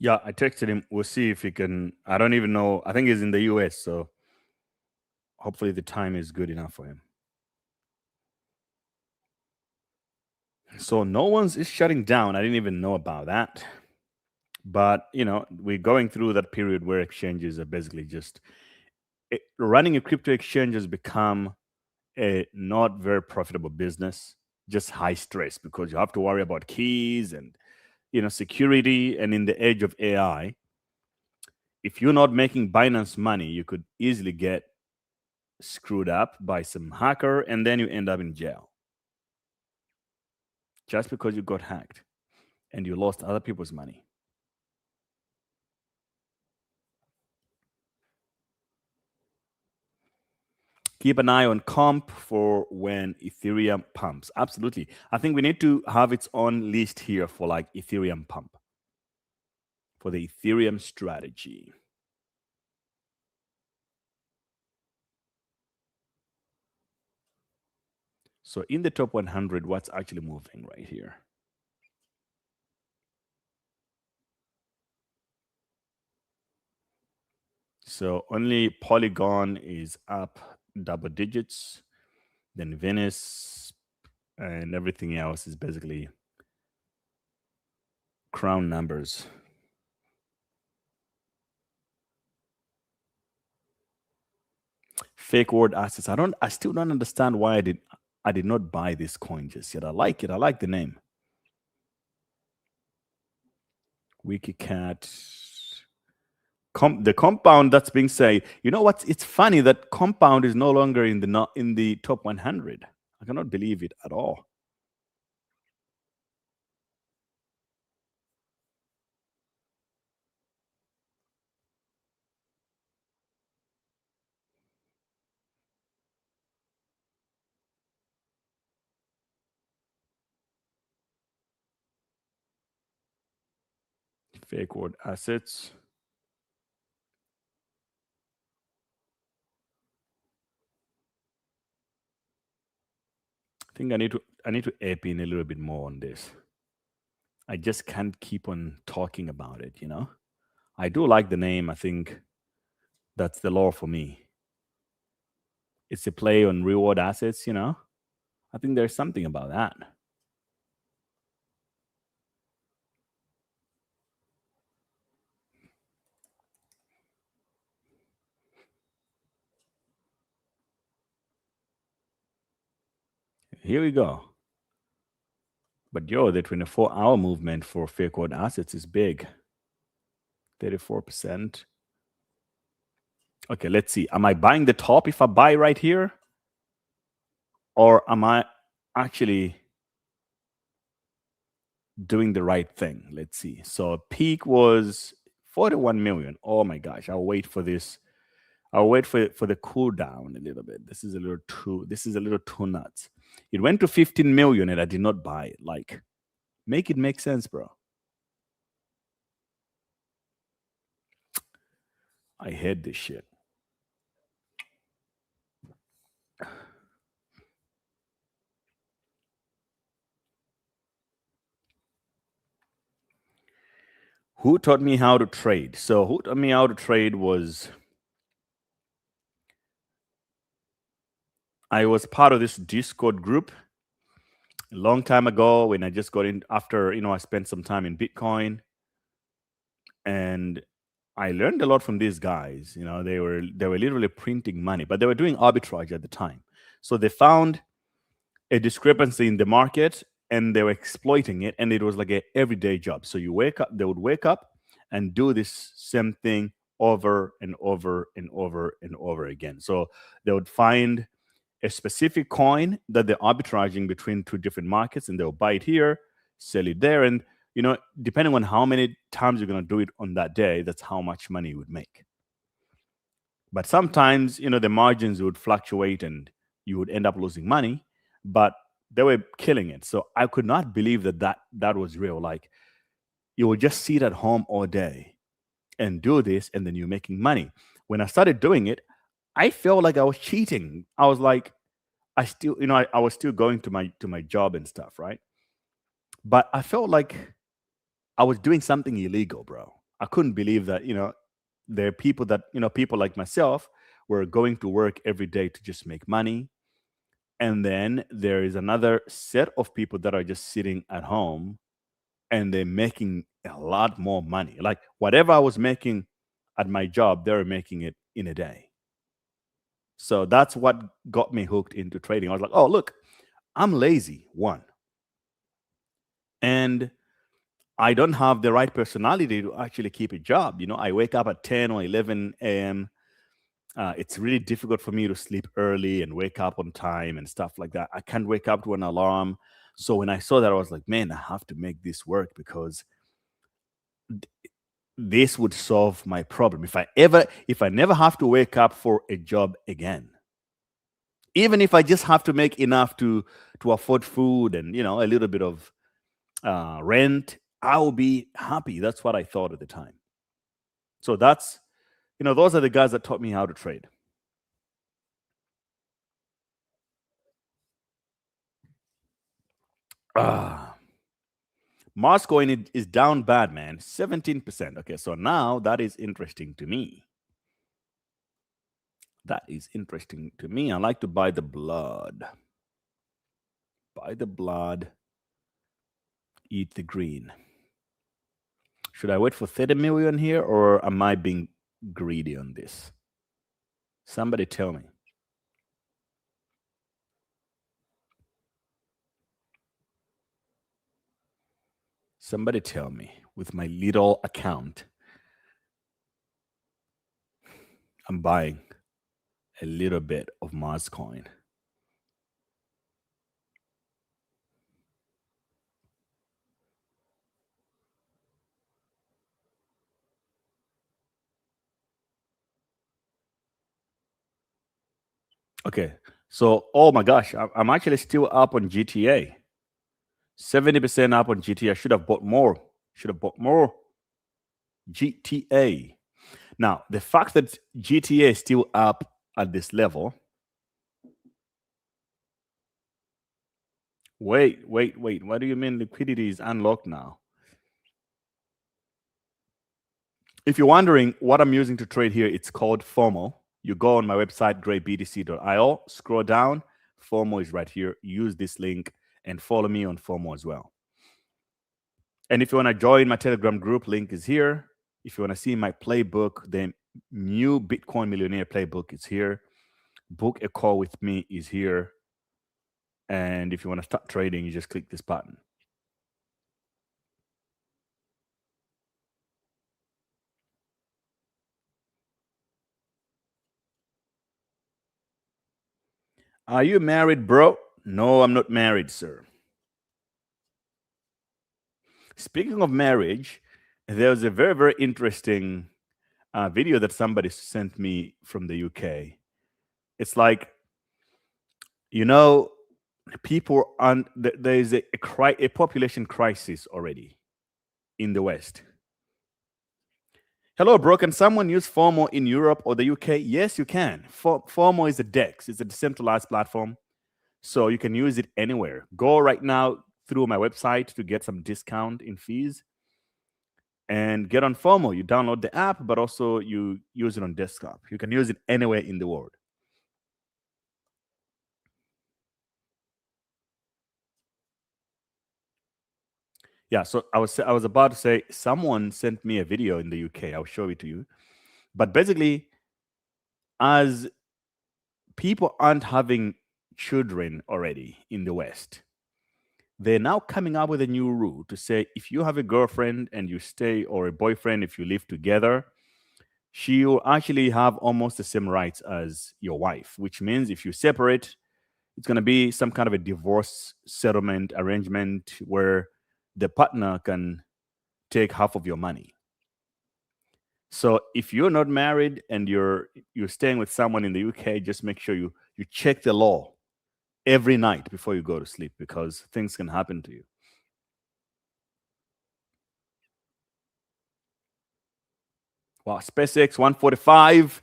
Yeah, I texted him. We'll see if he can. I don't even know. I think he's in the US, so Hopefully the time is good enough for him. So no one's is shutting down. I didn't even know about that. But we're going through that period where exchanges are basically just running a crypto exchange has become a not very profitable business, just high stress because you have to worry about keys and security. And in the age of AI, if you're not making Binance money, you could easily get screwed up by some hacker, and then you end up in jail just because you got hacked and you lost other people's money. Keep an eye on comp for when Ethereum pumps. Absolutely. I think we need to have its own list here for like Ethereum pump, for the Ethereum strategy. So in the top 100, what's actually moving right here? So only Polygon is up double digits, then Venice and everything else is basically crown numbers. Fake word assets. I still don't understand why I did not buy this coin just yet. I like it. I like the name. WikiCat. The compound that's being said. You know what? It's funny that compound is no longer in the top 100. I cannot believe it at all. Fake word assets. I think I need to ape in a little bit more on this. I just can't keep on talking about it, I do like the name. I think that's the law for me. It's a play on reward assets, I think there's something about that. Here we go. But the 24-hour movement for fake word assets is big. 34%. Okay, let's see. Am I buying the top if I buy right here? Or am I actually doing the right thing? Let's see. So peak was 41 million. Oh my gosh, I'll wait for this. I'll wait for the cool down a little bit. This is a little too nuts. It went to 15 million and I did not buy it. Like, make it make sense, bro. I hate this shit. Who taught me how to trade? So who taught me how to trade was I was part of this Discord group a long time ago when I just got in after, I spent some time in Bitcoin. And I learned a lot from these guys. They were literally printing money, but they were doing arbitrage at the time. So they found a discrepancy in the market and they were exploiting it, and it was like an everyday job. So they would wake up and do this same thing over and over and over and over again. So they would find a specific coin that they're arbitraging between two different markets, and they'll buy it here, sell it there, and depending on how many times you're going to do it on that day, that's how much money you would make. But sometimes, the margins would fluctuate and you would end up losing money, but they were killing it. So I could not believe that was real. Like, you would just sit at home all day and do this, and then you're making money. When I started doing it, I felt like I was cheating. I was like, I still, I was still going to my job and stuff, right? But I felt like I was doing something illegal, bro. I couldn't believe that, there are people that, people like myself we're going to work every day to just make money. And then there is another set of people that are just sitting at home and they're making a lot more money. Like whatever I was making at my job, they're making it in a day. So that's what got me hooked into trading. I was like, oh, look, I'm lazy, one. And I don't have the right personality to actually keep a job. I wake up at 10 or 11 a.m. It's really difficult for me to sleep early and wake up on time and stuff like that. I can't wake up to an alarm. So when I saw that, I was like, man, I have to make this work because this would solve my problem. If I never have to wake up for a job again, even if I just have to make enough to afford food and a little bit of rent, I will be happy. That's what I thought at the time. So those are the guys that taught me how to trade. Mars coin is down bad, man. 17%. Okay, so now that is interesting to me. That is interesting to me. I like to buy the blood. Buy the blood. Eat the green. Should I wait for 30 million here or am I being greedy on this? Somebody tell me. Somebody tell me with my little account. I'm buying a little bit of Mars coin. Okay, so oh my gosh, I'm actually still up on GTA. 70% up on GTA. I should have bought more. GTA. Now, the fact that GTA is still up at this level. Wait. What do you mean liquidity is unlocked now? If you're wondering what I'm using to trade here, it's called FOMO. You go on my website, GreyBTC.io, scroll down. FOMO is right here. Use this link and follow me on FOMO as well. And if you want to join my Telegram group, link is here. If you want to see my playbook, the new Bitcoin Millionaire playbook is here. Book a call with me is here. And if you want to start trading, you just click this button. Are you married, bro? No, I'm not married, sir. Speaking of marriage, there was a very, very interesting video that somebody sent me from the UK. It's like, people there is a population crisis already in the West. Hello, bro. Can someone use FOMO in Europe or the UK? Yes, you can. FOMO is a DEX. It's a decentralized platform. So you can use it anywhere. Go right now through my website to get some discount in fees and get on FOMO. You download the app, but also you use it on desktop. You can use it anywhere in the world. Yeah, so I was about to say someone sent me a video in the UK. I'll show it to you. But basically, as people aren't having children already in the West, they're now coming up with a new rule to say if you have a girlfriend and you stay, or a boyfriend if you live together, she will actually have almost the same rights as your wife, which means if you separate, it's going to be some kind of a divorce settlement arrangement where the partner can take half of your money. So if you're not married and you're staying with someone in the UK, just make sure you check the law every night before you go to sleep, because things can happen to you. Wow, SpaceX 145.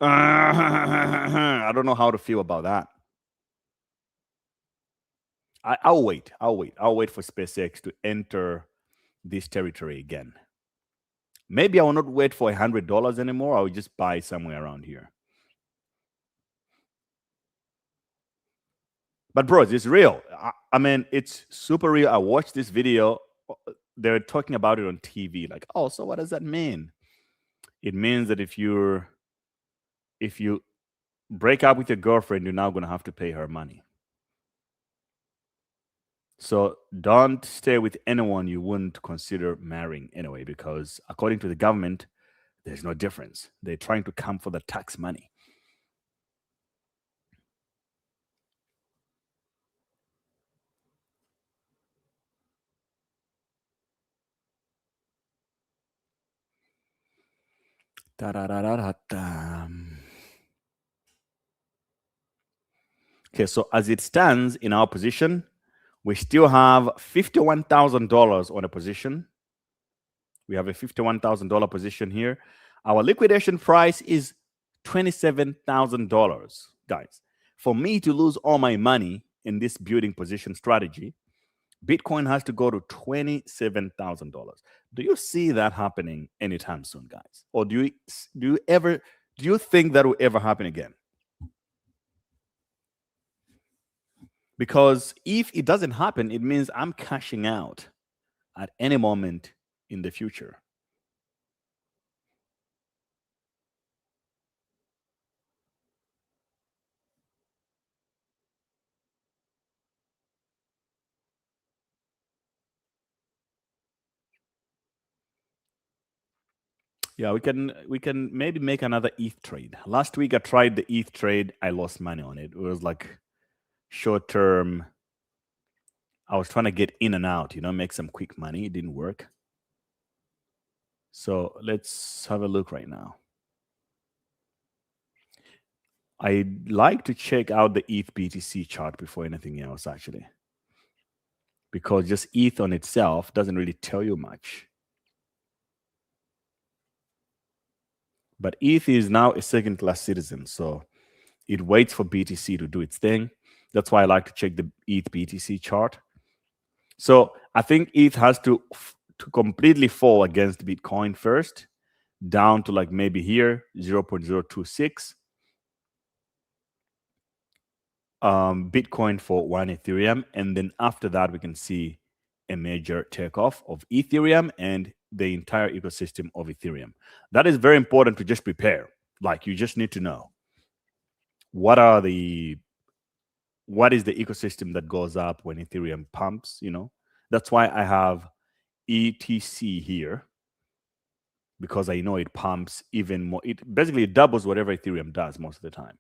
I don't know how to feel about that. I'll wait. I'll wait for SpaceX to enter this territory again. Maybe I will not wait for $100 anymore. I will just buy somewhere around here. But bro, it's real. I mean, it's super real. I watched this video. They're talking about it on TV. Like, oh, so what does that mean? It means that if you break up with your girlfriend, you're now gonna have to pay her money. So don't stay with anyone you wouldn't consider marrying anyway, because according to the government, there's no difference. They're trying to come for the tax money. Da-da-da-da-da-da. Okay, so as it stands in our position, we still have $51,000 on a position. We have a $51,000 position here. Our liquidation price is $27,000, guys. For me to lose all my money in this building position strategy, Bitcoin has to go to $27,000. Do you see that happening anytime soon, guys? Or do you think that will ever happen again? Because if it doesn't happen, it means I'm cashing out at any moment in the future. Yeah, we can maybe make another ETH trade. Last week I tried the ETH trade. I lost money on it. It was like short term. I was trying to get in and out, make some quick money. It didn't work. So let's have a look right now. I'd like to check out the ETH BTC chart before anything else, actually, because just ETH on itself doesn't really tell you much. But ETH is now a second-class citizen, so it waits for BTC to do its thing. That's why I like to check the ETH BTC chart. So I think ETH has to completely fall against Bitcoin first, down to like maybe here, 0.026. Bitcoin for 1 Ethereum. And then after that, we can see a major takeoff of Ethereum and the entire ecosystem of Ethereum. That is very important to just prepare. Like, you just need to know what is the ecosystem that goes up when Ethereum pumps. That's why I have ETC here, because I know it pumps even more. It basically doubles whatever Ethereum does most of the time.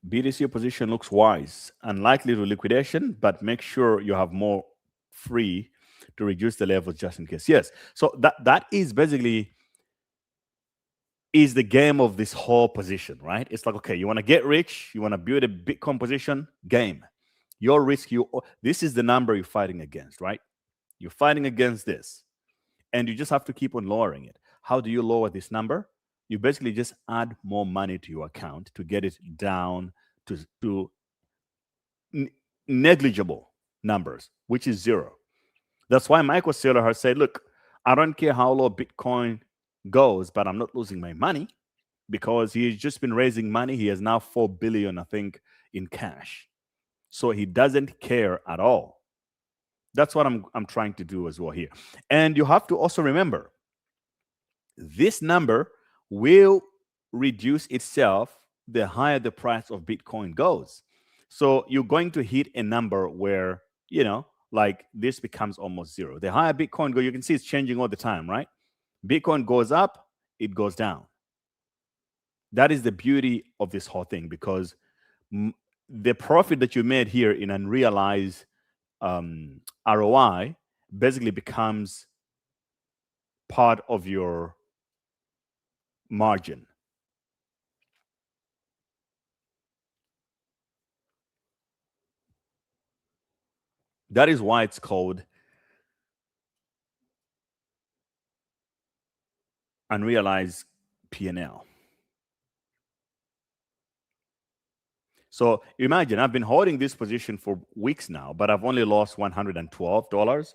BTC position looks wise, unlikely to liquidation, but make sure you have more free to reduce the levels just in case. Yes. So that is basically is the game of this whole position, right? It's like, okay, you want to get rich, you want to build a Bitcoin position, game. Your risk, this is the number you're fighting against, right? You're fighting against this, and you just have to keep on lowering it. How do you lower this number? You basically just add more money to your account to get it down to negligible numbers, which is zero. That's why Michael Saylor has said, look, I don't care how low Bitcoin goes, but I'm not losing my money, because he's just been raising money. He has now 4 billion, I think, in cash. So he doesn't care at all. That's what I'm trying to do as well here. And you have to also remember, this number will reduce itself the higher the price of Bitcoin goes. So you're going to hit a number where, like this becomes almost zero. The higher Bitcoin goes, you can see it's changing all the time, right? Bitcoin goes up, it goes down. That is the beauty of this whole thing, because the profit that you made here in unrealized ROI basically becomes part of your margin. That is why it's called unrealized P&L. So imagine I've been holding this position for weeks now, but I've only lost $112.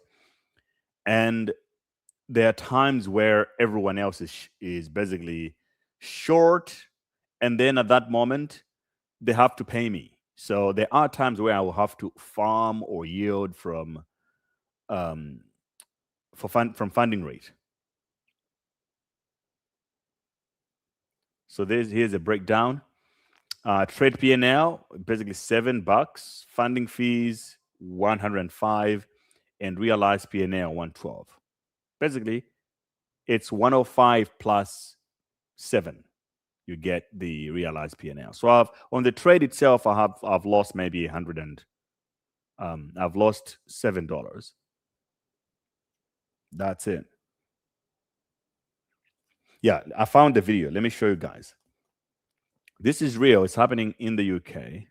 And there are times where everyone else is basically short, and then at that moment they have to pay me. So there are times where I will have to farm or yield from from funding rate. So here's a breakdown. Trade P&L basically $7, funding fees 105, and realized P&L 112. Basically, it's 105 plus 7. You get the realized P&L. So on the trade itself, I've lost maybe 100 and I've lost $7. That's it. Yeah, I found the video. Let me show you guys. This is real. It's happening in the UK.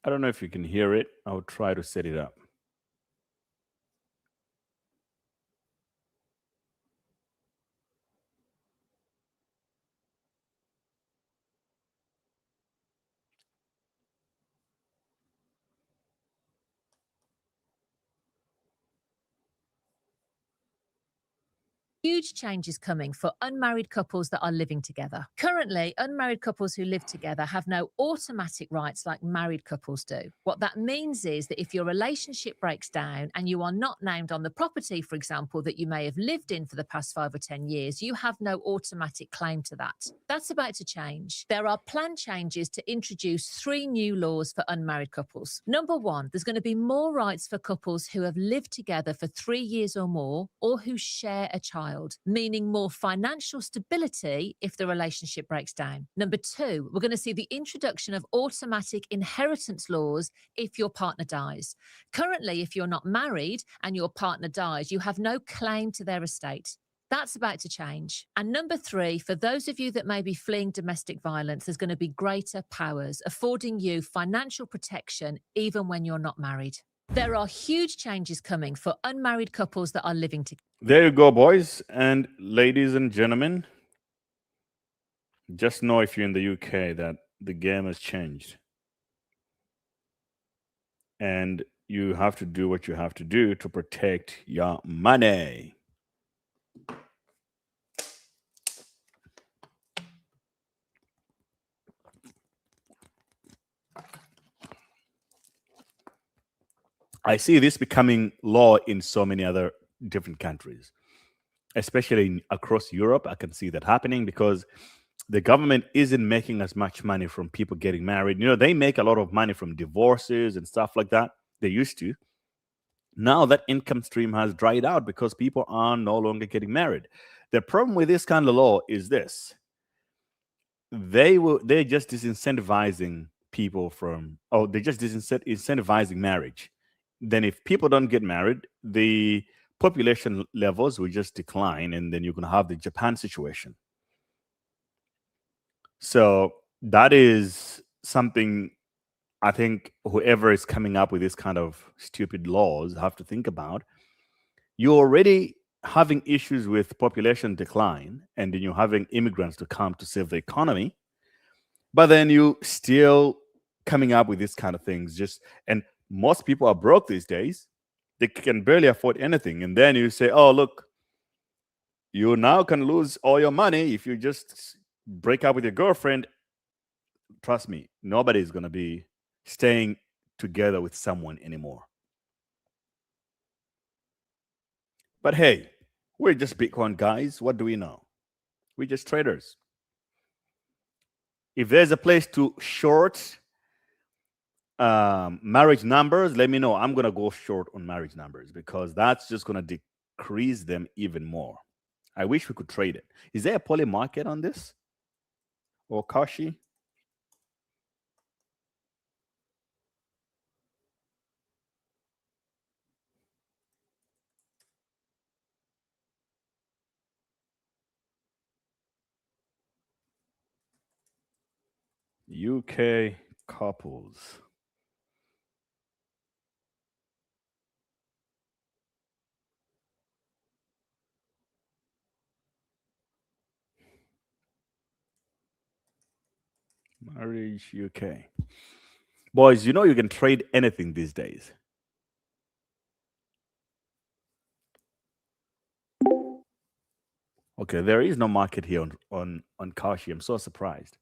I don't know if you can hear it. I'll try to set it up. Huge changes coming for unmarried couples that are living together. Currently, unmarried couples who live together have no automatic rights like married couples do. What that means is that if your relationship breaks down and you are not named on the property, for example, that you may have lived in for the past 5 or 10 years, you have no automatic claim to that. That's about to change. There are planned changes to introduce 3 new laws for unmarried couples. Number 1, there's going to be more rights for couples who have lived together for 3 years or more, or who share a child, meaning more financial stability if the relationship breaks down. Number 2, we're going to see the introduction of automatic inheritance laws if your partner dies. Currently, if you're not married and your partner dies, you have no claim to their estate. That's about to change. And number 3, for those of you that may be fleeing domestic violence, there's going to be greater powers, affording you financial protection even when you're not married. There are huge changes coming for unmarried couples that are living together. There you go, boys and ladies and gentlemen. Just know if you're in the UK that the game has changed. And you have to do what you have to do to protect your money. I see this becoming law in so many other different countries, especially across Europe. I can see that happening because the government isn't making as much money from people getting married. You know, they make a lot of money from divorces and stuff like that. They used to. Now that income stream has dried out because people are no longer getting married. The problem with this kind of law is this. They're just disincentivizing people they're just incentivizing marriage. Then if people don't get married, the population levels will just decline, and then you're going to have the Japan situation. So that is something I think whoever is coming up with this kind of stupid laws have to think about. You're already having issues with population decline, and then you're having immigrants to come to save the economy, but then you still coming up with this kind of things. And most people are broke these days. They can barely afford anything. And then you say, oh, look, you now can lose all your money if you just break up with your girlfriend. Trust me, nobody's going to be staying together with someone anymore. But hey, we're just Bitcoin guys. What do we know? We're just traders. If there's a place to short marriage numbers, let me know. I'm going to go short on marriage numbers because that's just going to decrease them even more. I wish we could trade it. Is there a poly market on this? Or Kalshi? UK couples. Marriage UK. Boys, you know you can trade anything these days. Okay, there is no market here on Kalshi. I'm so surprised.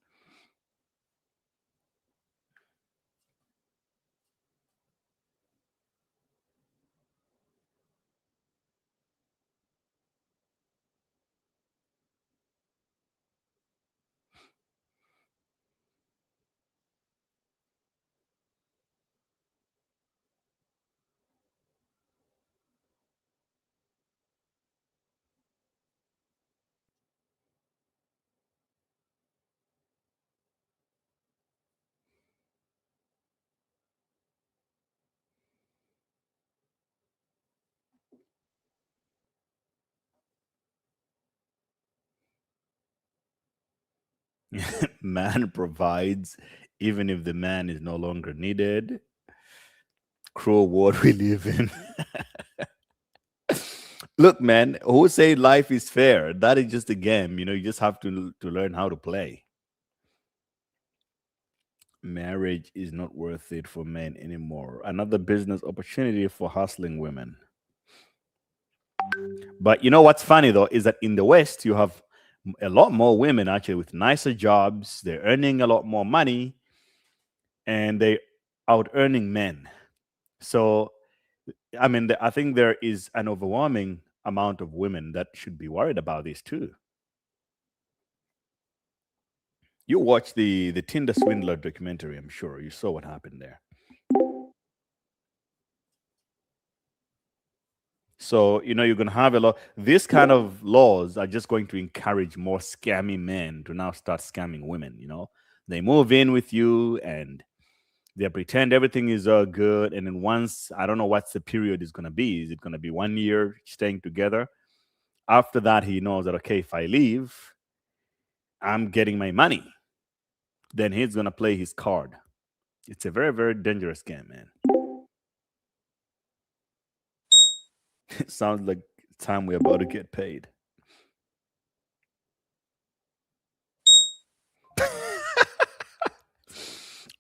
Man provides even if the man is no longer needed. Cruel world we live in. Look, man, who say life is fair? That is just a game. You just have to learn how to play. Marriage is not worth it for men anymore. Another business opportunity for hustling women. But you know what's funny though is that in the West you have a lot more women actually with nicer jobs. They're earning a lot more money, and they out earning men. So I mean, I think there is an overwhelming amount of women that should be worried about this too. You watched the Tinder swindler documentary, I'm sure. You saw what happened there. So, you're going to have a lot. These kind of laws are just going to encourage more scammy men to now start scamming women. They move in with you and they pretend everything is good. And then once, I don't know what the period is going to be. Is it going to be 1 year staying together? After that, he knows that, okay, if I leave, I'm getting my money. Then he's going to play his card. It's a very, very dangerous game, man. It sounds like time we're about to get paid.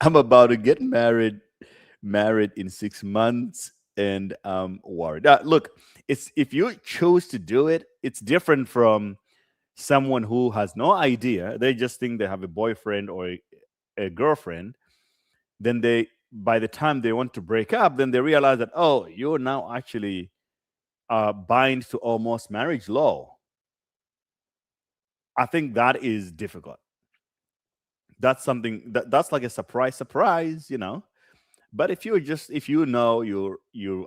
I'm about to get married in 6 months, and worried. Look, it's if you choose to do it, it's different from someone who has no idea. They just think they have a boyfriend or a girlfriend. Then by the time they want to break up, then they realize that, oh, you're now actually bind to almost marriage law. I think that is difficult. That's something that's like a surprise, But if you're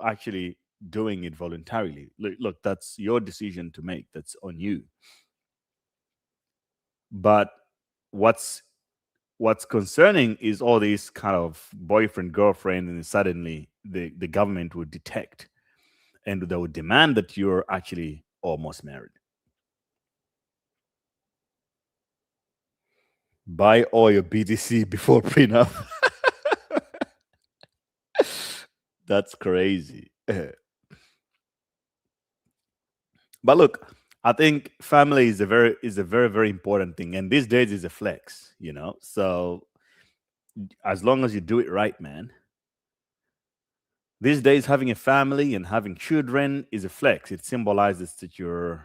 actually doing it voluntarily, look, that's your decision to make. That's on you. But what's concerning is all these kind of boyfriend, girlfriend, and suddenly the government would detect and they would demand that you're actually almost married. Buy all your BTC before prenup. That's crazy. But look, I think family is a very, very important thing, and these days is a flex. So as long as you do it right, man. These days, having a family and having children is a flex. It symbolizes that you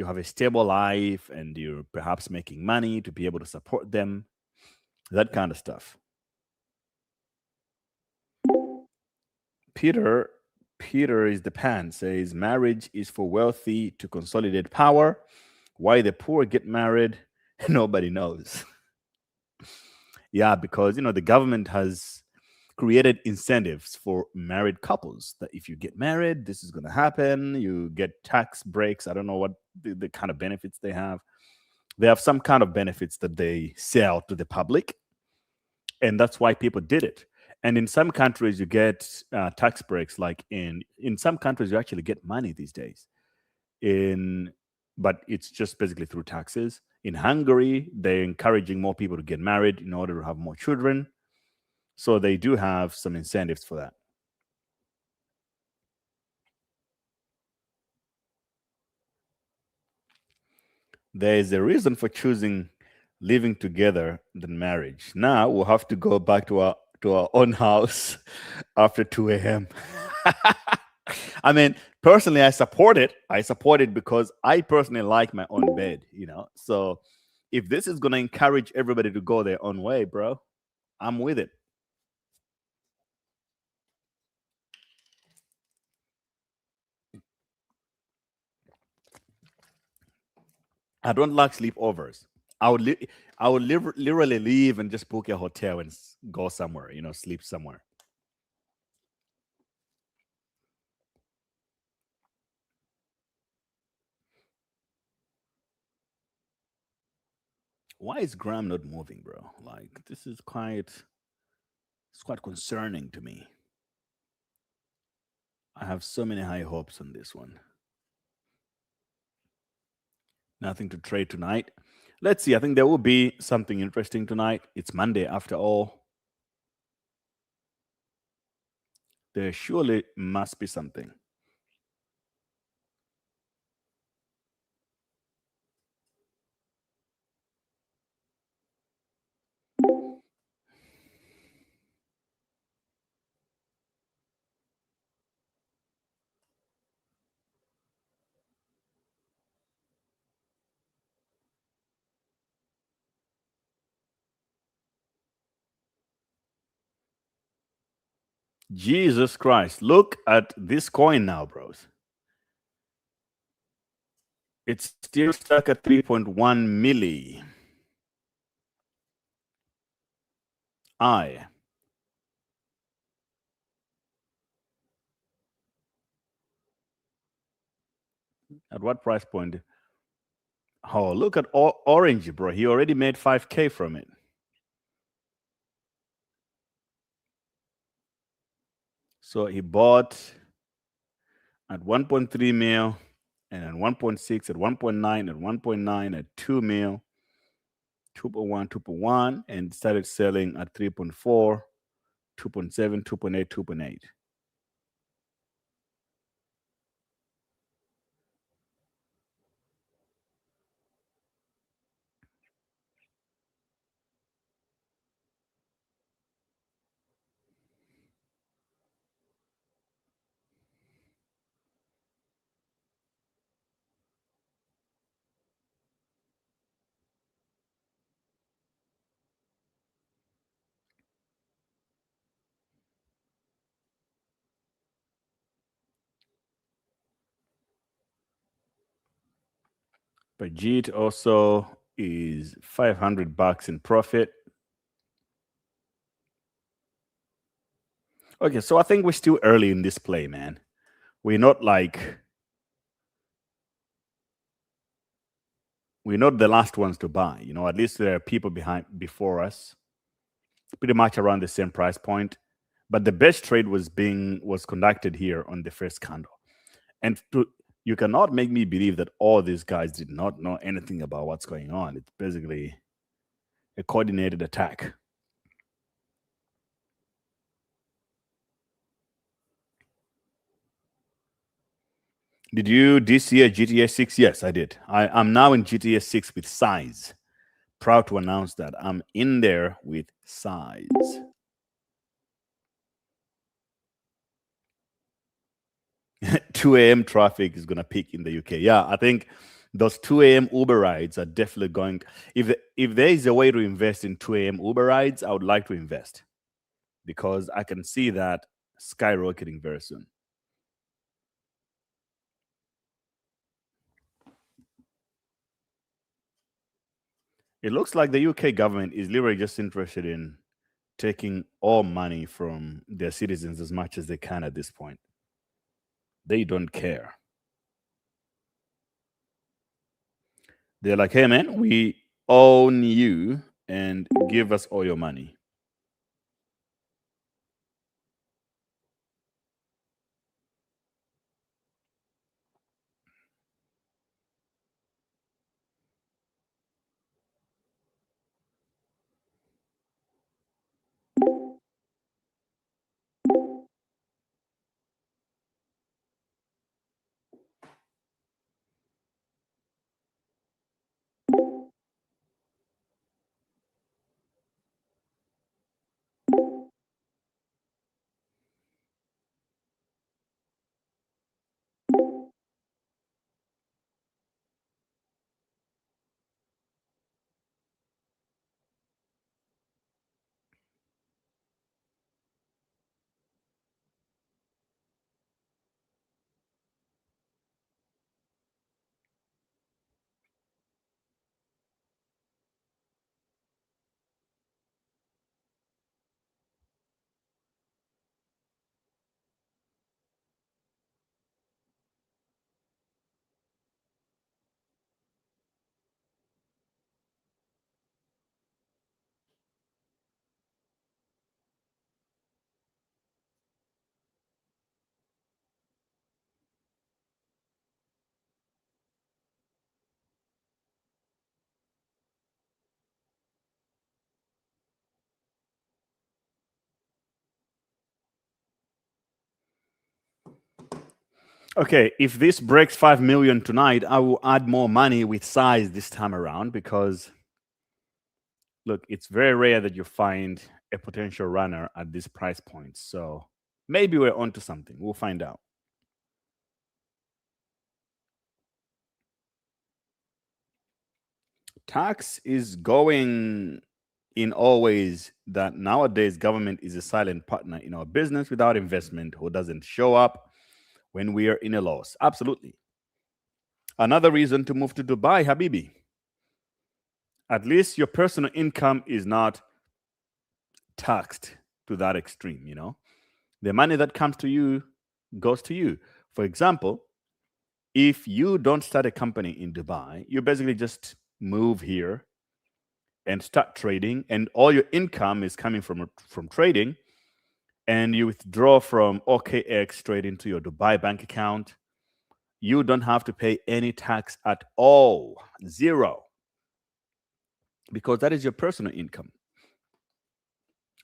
have a stable life and you're perhaps making money to be able to support them, that kind of stuff. Peter is the pan, says marriage is for wealthy to consolidate power. Why the poor get married, nobody knows. Yeah, because the government has created incentives for married couples that if you get married, this is going to happen. You get tax breaks. I don't know what the kind of benefits they have. They have some kind of benefits that they sell to the public, and that's why people did it. And in some countries, you get tax breaks. Like in some countries, you actually get money these days. In but it's just basically through taxes. In Hungary, they're encouraging more people to get married in order to have more children. So they do have some incentives for that. There is a reason for choosing living together than marriage. Now we'll have to go back to our own house after 2 a.m. I mean, personally, I support it. I support it because I personally like my own bed, So if this is going to encourage everybody to go their own way, bro, I'm with it. I don't like sleepovers. I would literally leave and just book a hotel and go somewhere, sleep somewhere. Why is Graham not moving, bro? Like, this is it's quite concerning to me. I have so many high hopes on this one. Nothing to trade tonight. Let's see. I think there will be something interesting tonight. It's Monday after all. There surely must be something. Jesus Christ. Look at this coin now, bros. It's still stuck at 3.1 milli. At what price point? Oh, look at Orange, bro. He already made 5K from it. So he bought at 1.3 mil, and at 1.6, at 1.9, at 1.9, at 2 mil, 2.1, 2.1, and started selling at 3.4, 2.7, 2.8, 2.8. Bybit also is $500 in profit. Okay, so I think we're still early in this play, man. We're not the last ones to buy. At least there are people before us, pretty much around the same price point. But the best trade was conducted here on the first candle. And you cannot make me believe that all these guys did not know anything about what's going on. It's basically a coordinated attack. Did you DC a GTA 6? Yes, I did. I'm now in GTA 6 with size. Proud to announce that I'm in there with size. 2 a.m. traffic is going to peak in the UK. Yeah, I think those 2 a.m. Uber rides are definitely going. If there is a way to invest in 2 a.m. Uber rides, I would like to invest because I can see that skyrocketing very soon. It looks like the UK government is literally just interested in taking all money from their citizens as much as they can at this point. They don't care. They're like, hey, man, we own you and give us all your money. Okay, if this breaks 5 million tonight, I will add more money with size this time around because look, it's very rare that you find a potential runner at this price point. So maybe we're onto something. We'll find out. Tax is going in all ways that nowadays government is a silent partner in our business without investment who doesn't show up when we are in a loss. Absolutely. Another reason to move to Dubai, Habibi. At least your personal income is not taxed to that extreme, you know? The money that comes to you goes to you. For example, if you don't start a company in Dubai, you basically just move here and start trading, and all your income is coming from trading, and you withdraw from OKX straight into your Dubai bank account. You don't have to pay any tax at all, zero, because that is your personal income.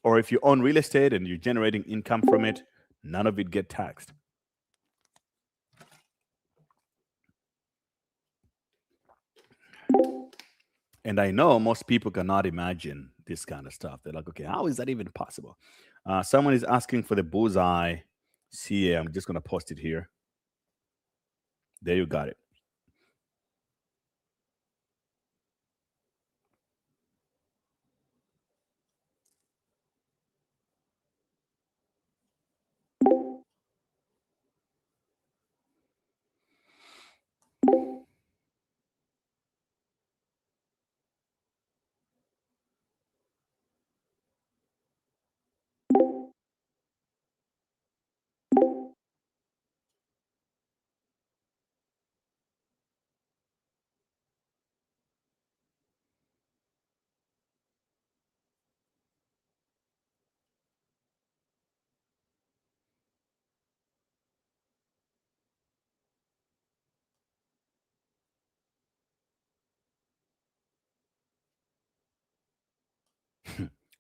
Or if you own real estate and you're generating income from it, none of it get taxed. And I know most people cannot imagine this kind of stuff. They're like, okay, how is that even possible? Someone is asking for the bullseye CA. I'm just going to post it here. There you got it.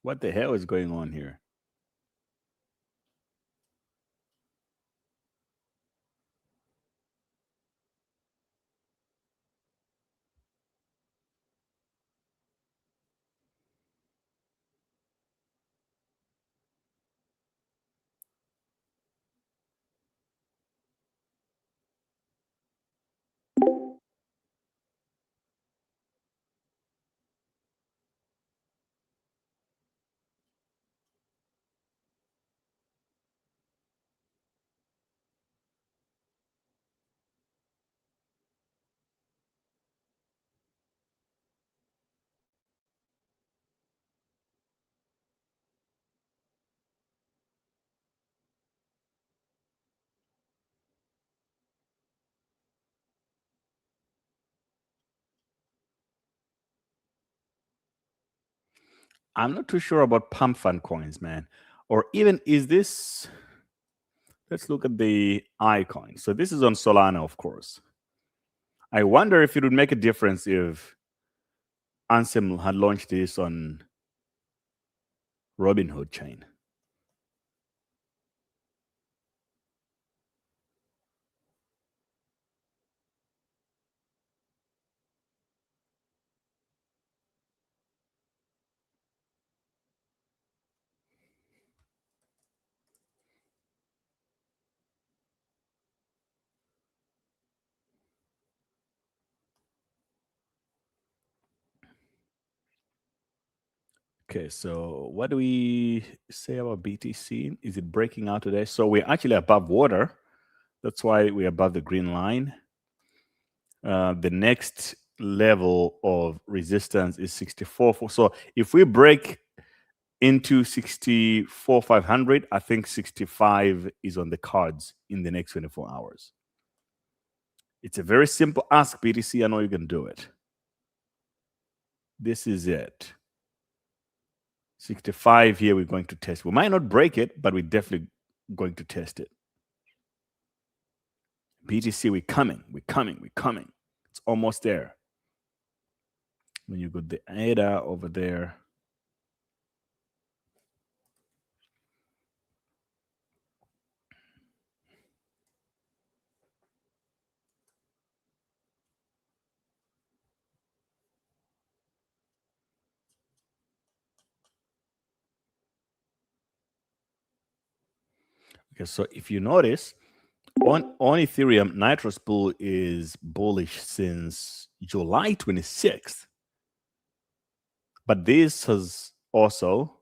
What the hell is going on here? I'm not too sure about pump fund coins, man. Or even is this? Let's look at the icon. So this is on Solana, of course. I wonder if it would make a difference if Ansem had launched this on Robinhood chain. Okay, so what do we say about BTC? Is it breaking out today? So we're actually above water. That's why we're above the green line. The next level of resistance is 64. So if we break into 64,500, I think 65 is on the cards in the next 24 hours. It's a very simple ask, BTC. I know you can do it. This is it. 65 here, we're going to test. We might not break it, but we're definitely going to test it. BTC, we're coming. It's almost there. When you got the ADA over there. Okay, so if you notice, on Ethereum, Nitrous Bull is bullish since July 26th. But this has also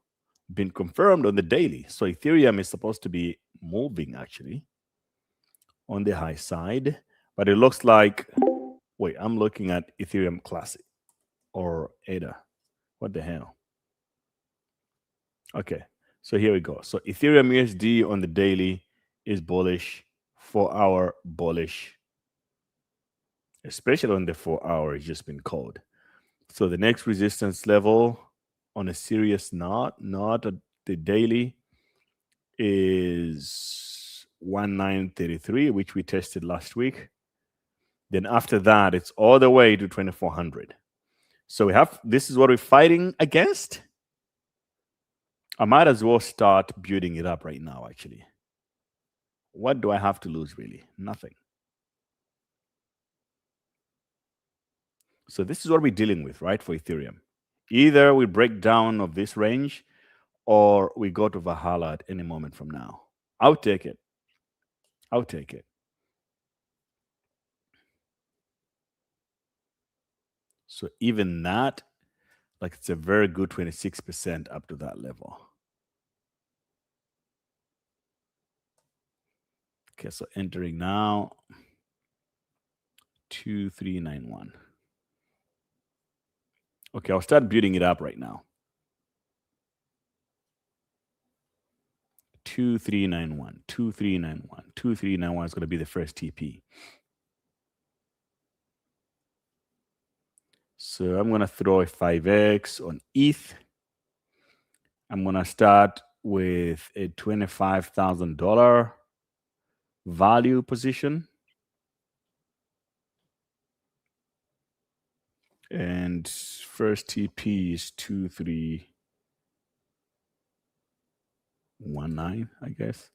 been confirmed on the daily. So Ethereum is supposed to be moving actually on the high side. But it looks like, wait, I'm looking at Ethereum Classic or ADA. What the hell? Okay, so here we go. So Ethereum USD on the daily is bullish, 4 hour bullish, especially on the 4 hour, it's just been cold. So the next resistance level on a serious not at the daily, is 1933, which we tested last week. Then after that, it's all the way to 2400. So we have, this is what we're fighting against. I might as well start building it up right now, actually. What do I have to lose, really? Nothing. So this is what we're dealing with, right, for Ethereum. Either we break down of this range or we go to Valhalla at any moment from now. I'll take it. I'll take it. So even that, like, it's a very good 26% up to that level. Okay, so entering now, 2391. Okay, I'll start building it up right now. 2391, 2391, 2391 is going to be the first TP. So I'm going to throw a 5x on ETH. I'm going to start with a $25,000 value position. And first TP is 2319, I guess.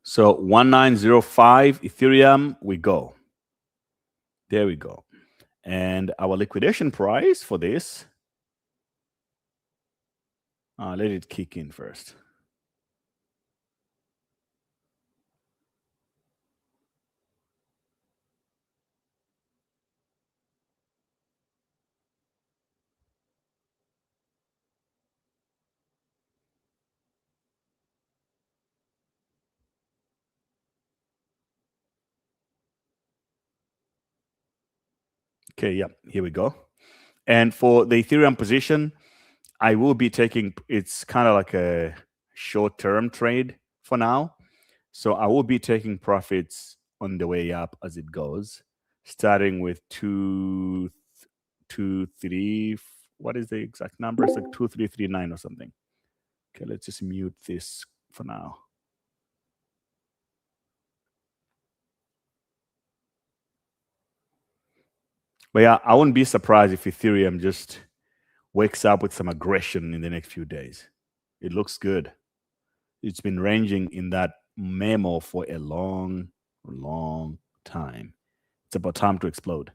So 1905 Ethereum, we go. There we go. And our liquidation price for this, let it kick in first. Okay, yeah, here we go. And for the Ethereum position, I will be taking, it's kind of like a short-term trade for now. So I will be taking profits on the way up as it goes, starting with 223. What is the exact number? It's like 2339 or something. Okay, let's just mute this for now. But yeah, I wouldn't be surprised if Ethereum just wakes up with some aggression in the next few days. It looks good. It's been ranging in that memo for a long, long time. It's about time to explode.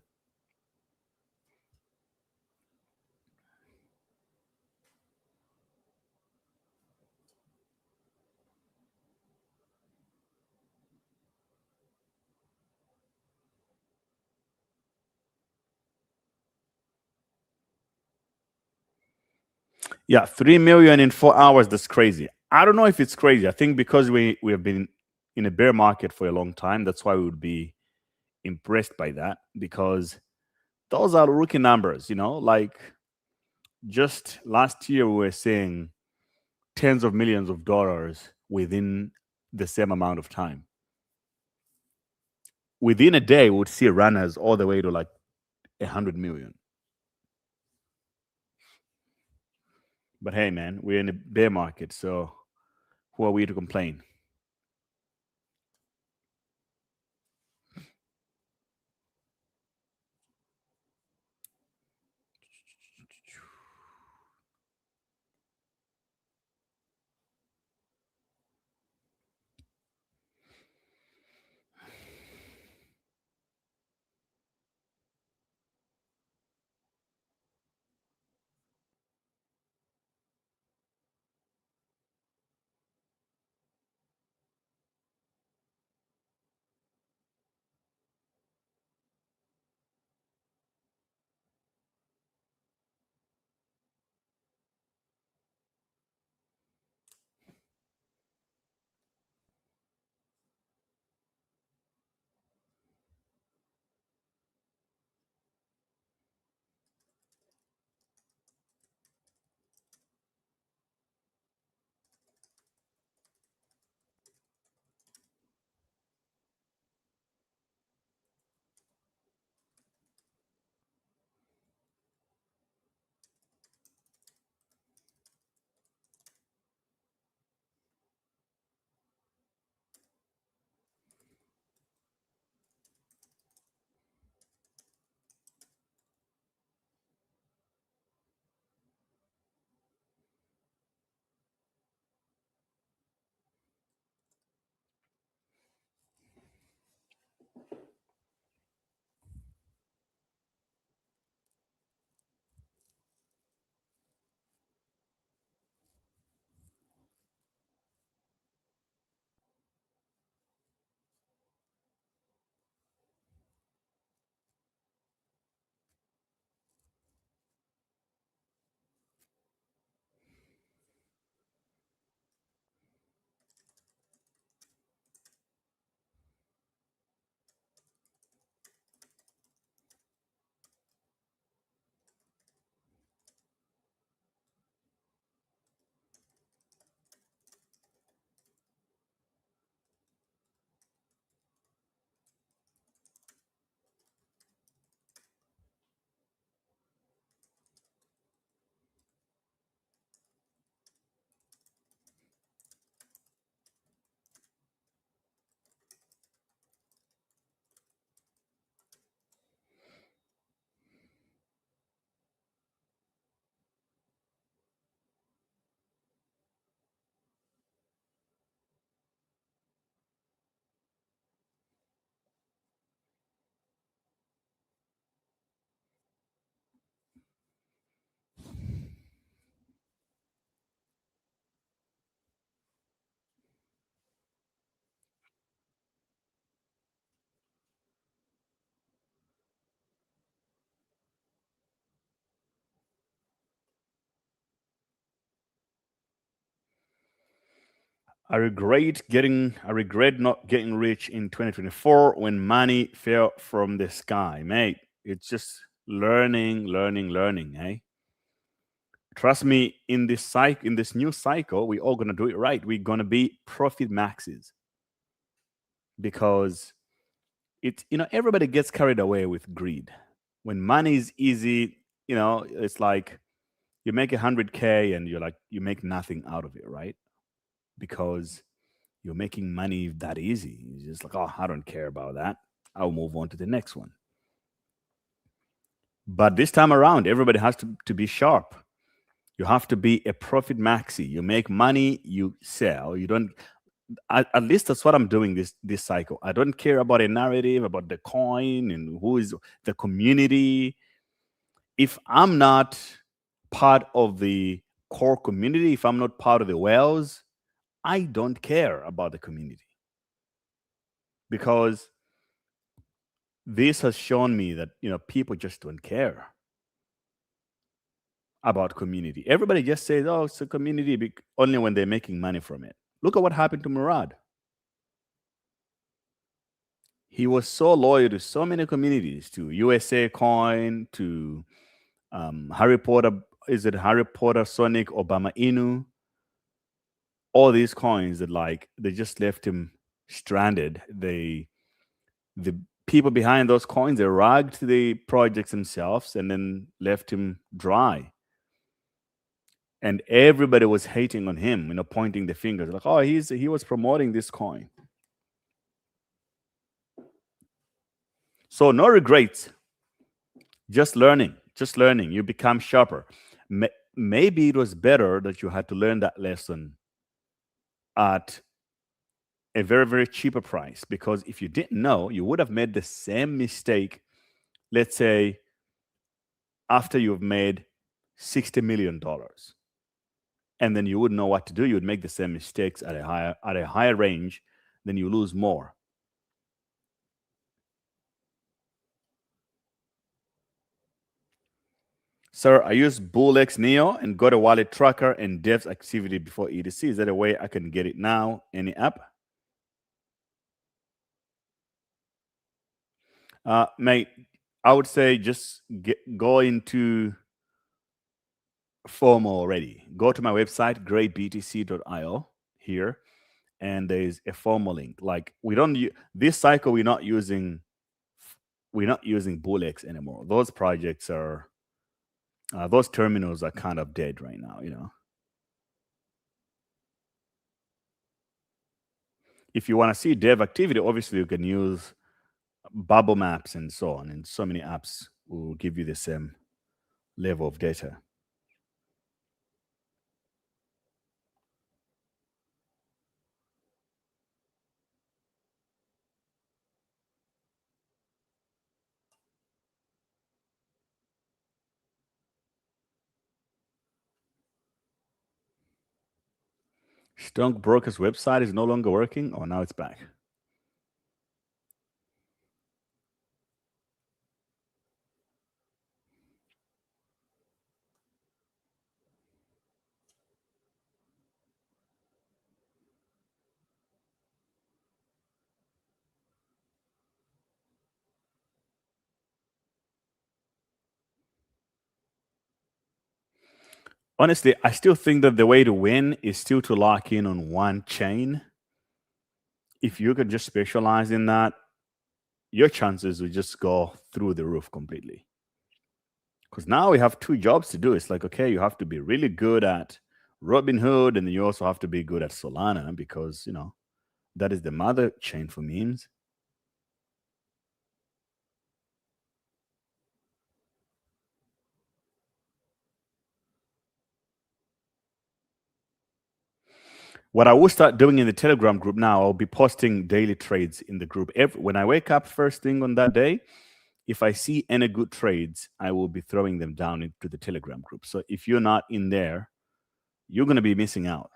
Yeah, 3 million in 4 hours. That's crazy. I don't know if it's crazy. I think because we have been in a bear market for a long time, that's why we would be impressed by that, because those are rookie numbers, like just last year we were seeing tens of millions of dollars within the same amount of time. Within a day, we would see runners all the way to like 100 million. But hey, man, we're in a bear market, so who are we to complain? I regret not getting rich in 2024 when money fell from the sky, mate. It's just learning, eh? Trust me, in this new cycle, we're all gonna do it right. We're gonna be profit maxes, because everybody gets carried away with greed. When money is easy, it's like you make 100K and you make nothing out of it, right? Because you're making money that easy. You're just like, oh, I don't care about that. I'll move on to the next one. But this time around, everybody has to be sharp. You have to be a profit maxi. You make money, you sell. You don't. At least that's what I'm doing this cycle. I don't care about a narrative about the coin and who is the community. If I'm not part of the core community, if I'm not part of the whales, I don't care about the community, because this has shown me that people just don't care. about community. Everybody just says, "Oh, it's a community," only when they're making money from it. Look at what happened to Murad. He was so loyal to so many communities, to USA Coin, to Harry Potter. Is it Harry Potter, Sonic, Obama Inu? All these coins that they just left him stranded. The people behind those coins, they ragged the projects themselves and then left him dry. And everybody was hating on him, pointing the fingers like, "Oh, he was promoting this coin." So no regrets, just learning. You become sharper. Maybe it was better that you had to learn that lesson at a very, very cheaper price, because if you didn't know, you would have made the same mistake, let's say, after you've made $60 million. And then you wouldn't know what to do. You would make the same mistakes at a higher range, then you lose more. Sir, I use BullX Neo and got a wallet tracker and devs activity before EDC. Is that a way I can get it now? Any app? Mate, I would say just go into FOMO already. Go to my website, GreyBTC.io here, and there's a FOMO link. Like, we don't this cycle, we're not using BullX anymore. Those projects are those terminals are kind of dead right now, If you want to see dev activity, obviously you can use bubble maps and so on, and so many apps will give you the same level of data. Stockbroker's website is no longer working, or now it's back? Honestly, I still think that the way to win is still to lock in on one chain. If you could just specialize in that, your chances will just go through the roof completely. Because now we have two jobs to do. It's like, okay, you have to be really good at Robinhood, and then you also have to be good at Solana, because, that is the mother chain for memes. What I will start doing in the Telegram group now, I'll be posting daily trades in the group. When I wake up first thing on that day, if I see any good trades, I will be throwing them down into the Telegram group. So if you're not in there, you're going to be missing out.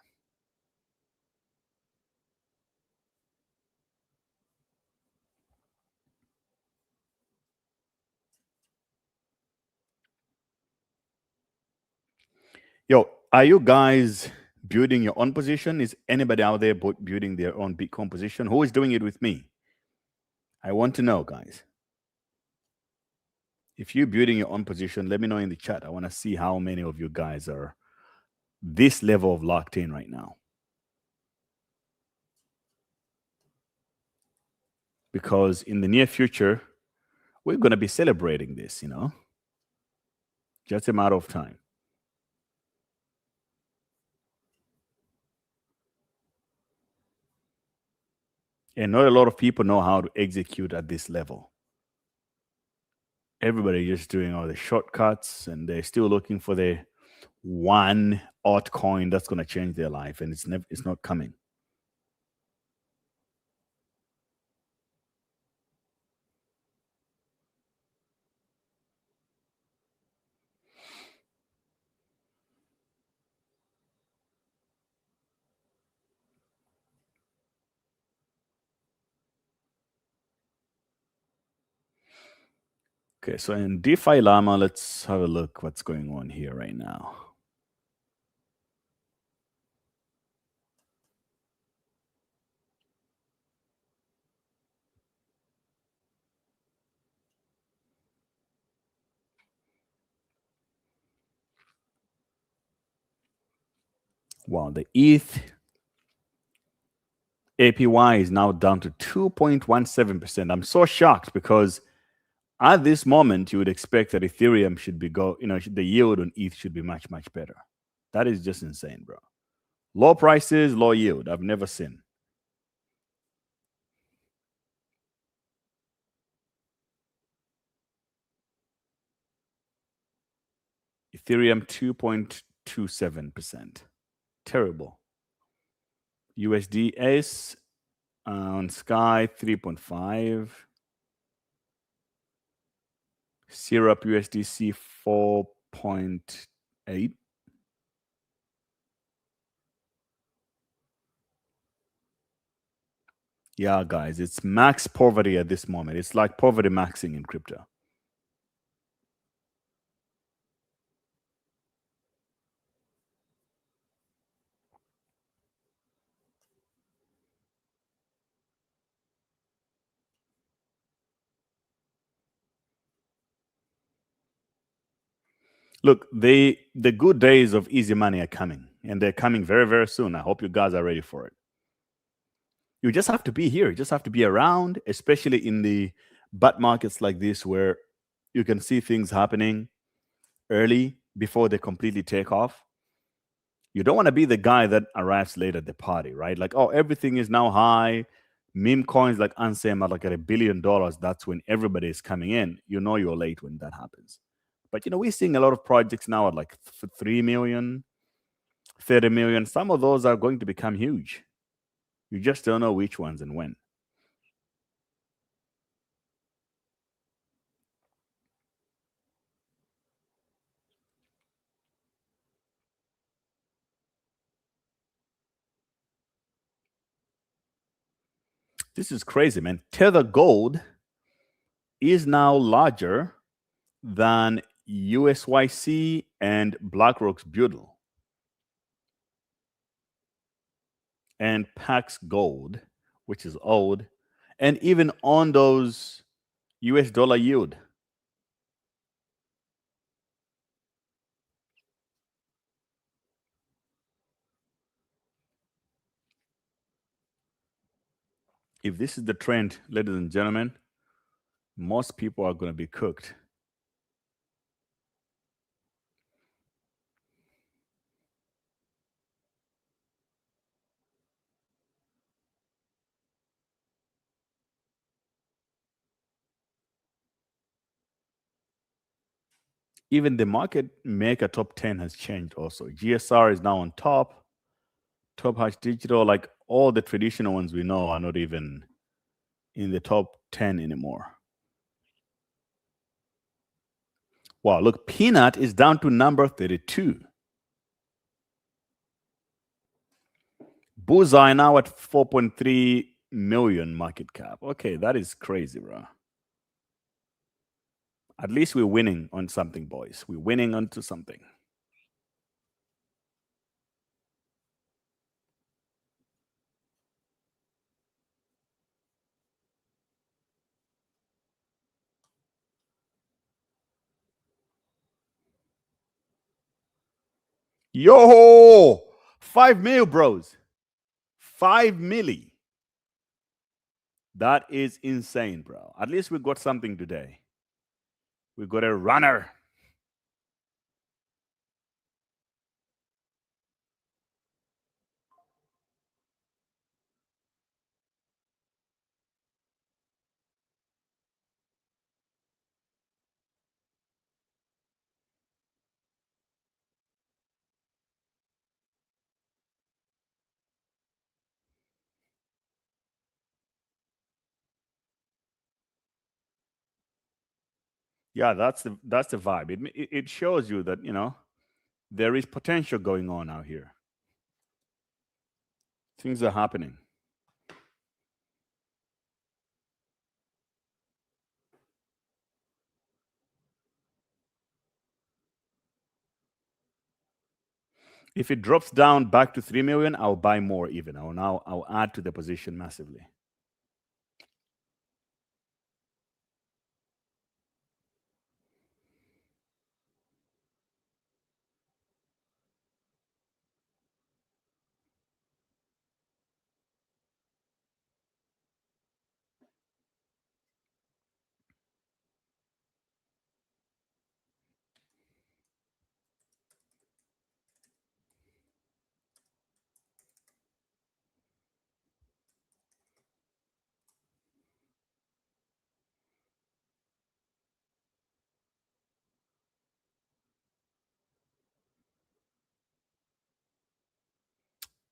Yo, are you guys building your own position? Is anybody out there building their own Bitcoin position? Who is doing it with me? I want to know, guys. If you're building your own position, let me know in the chat. I want to see how many of you guys are this level of locked in right now. Because in the near future, we're going to be celebrating this, just a matter of time. And not a lot of people know how to execute at this level. Everybody just doing all the shortcuts, and they're still looking for the one altcoin that's going to change their life, and it's not coming. Okay, so in DeFi Llama, let's have a look what's going on here right now. Wow, the ETH APY is now down to 2.17%. I'm so shocked because at this moment you would expect that Ethereum should be the yield on ETH should be much, much better. That is just insane, bro. Low prices, low yield. I've never seen. Ethereum 2.27%. Terrible. USDS on Sky 3.5. Syrup USDC 4.8. Yeah, guys, it's max poverty at this moment. It's like poverty maxing in crypto. Look, the good days of easy money are coming, and they're coming very, very soon. I hope you guys are ready for it. You just have to be here. You just have to be around, especially in the butt markets like this where you can see things happening early before they completely take off. You don't want to be the guy that arrives late at the party, right? Like, oh, everything is now high. Meme coins like Ansem are like at $1 billion. That's when everybody is coming in. You know you're late when that happens. But, we're seeing a lot of projects now at like 3 million, 30 million. Some of those are going to become huge. You just don't know which ones and when. This is crazy, man. Tether Gold is now larger than USYC and BlackRock's Butyl. And Pax Gold, which is old, and even on those US dollar yield. If this is the trend, ladies and gentlemen, most people are going to be cooked. Even the market maker top 10 has changed also. GSR is now on top. Top Hash Digital, like all the traditional ones we know, are not even in the top 10 anymore. Wow, look, Peanut is down to number 32. Bullseye now at 4.3 million market cap. Okay, that is crazy, bro. At least we're winning on something, boys. We're winning onto something. Yo, 5 mil, bros. 5 milli. That is insane, bro. At least we got something today. We got a runner. Yeah, that's the vibe. It shows you that, there is potential going on out here. Things are happening. If it drops down back to 3 million, I'll buy more even. I'll add to the position massively.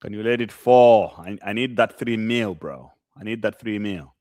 Can you let it fall? I need that 3 mil, bro. I need that 3 mil.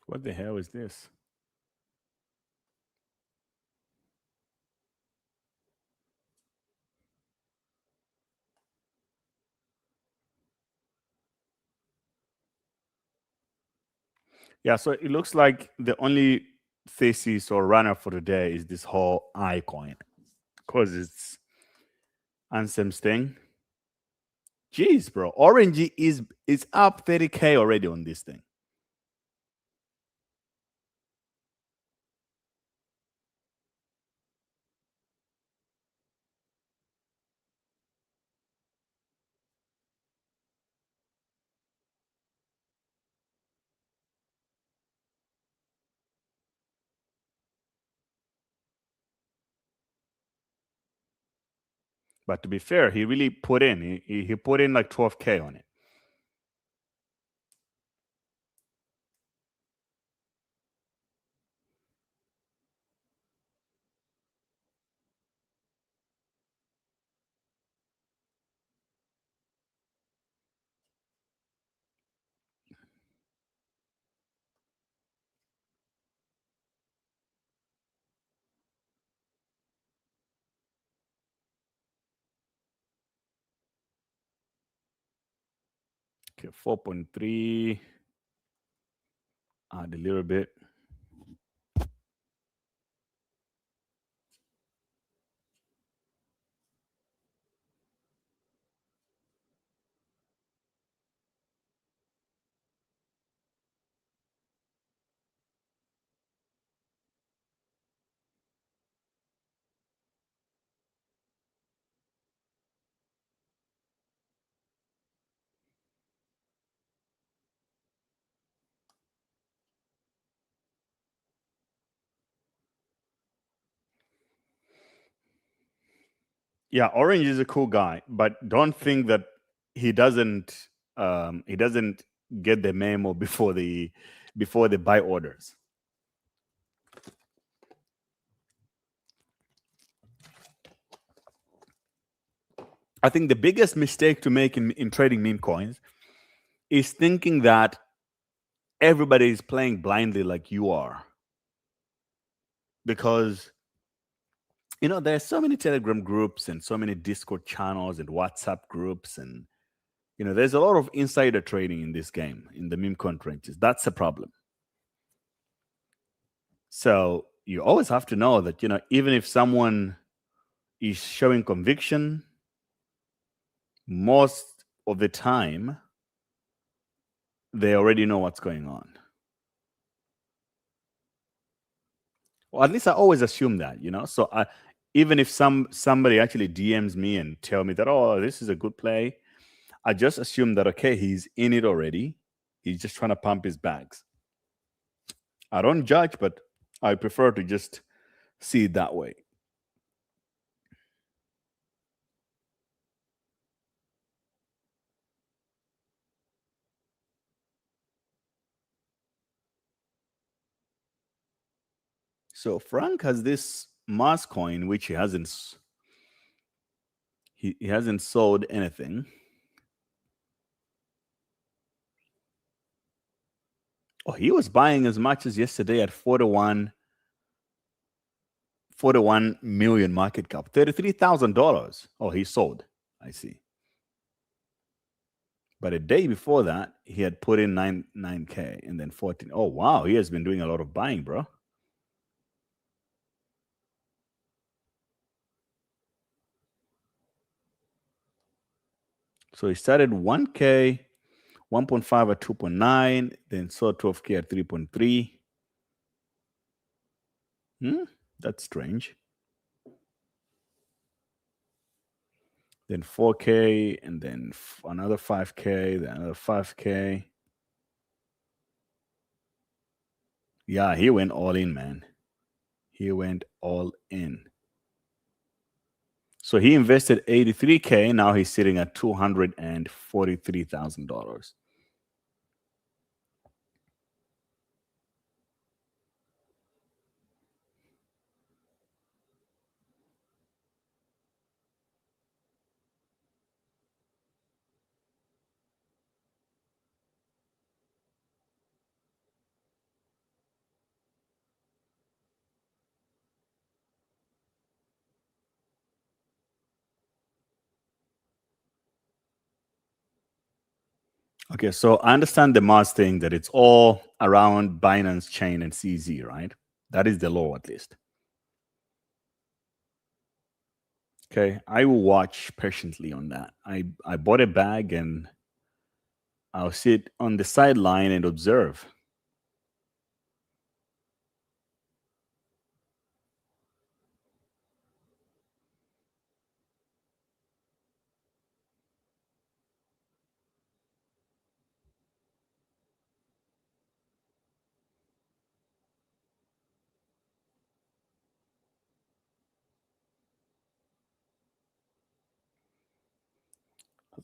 What the hell is this? Yeah, so it looks like the only thesis or runner for today is this whole Altcoin because it's Ansem's thing. Jeez, bro, Orange is up 30K already on this thing. But to be fair, he really put in. He put in like 12K on it. Okay, 4.3. Add a little bit. Yeah, Orange is a cool guy, but don't think that he doesn't get the memo before the buy orders. I think the biggest mistake to make in trading meme coins is thinking that everybody is playing blindly like you are. Because there's so many Telegram groups and so many Discord channels and WhatsApp groups, and there's a lot of insider trading in this game, in the meme coin trenches. That's a problem. So you always have to know that even if someone is showing conviction, most of the time they already know what's going on. Well, at least I always assume that, So even if somebody actually DMs me and tell me that, oh, this is a good play, I just assume that, okay, he's in it already. He's just trying to pump his bags. I don't judge, but I prefer to just see it that way. So Frank has this Mars coin, which he hasn't sold anything. Oh, he was buying as much as yesterday at 41 million market cap, $33,000. Oh, he sold. I see. But a day before that, he had put in 9K and then 14. Oh, wow. He has been doing a lot of buying, bro. So he started 1K, 1.5 at 2.9, then saw 12K at 3.3. That's strange. Then 4K, and then another 5K, then another 5K. Yeah, he went all in, man. He went all in. So he invested 83K. Now he's sitting at $243,000. Okay, so I understand the Mars thing, that it's all around Binance Chain and CZ, right? That is the law, at least. Okay, I will watch patiently on that. I bought a bag and I'll sit on the sideline and observe.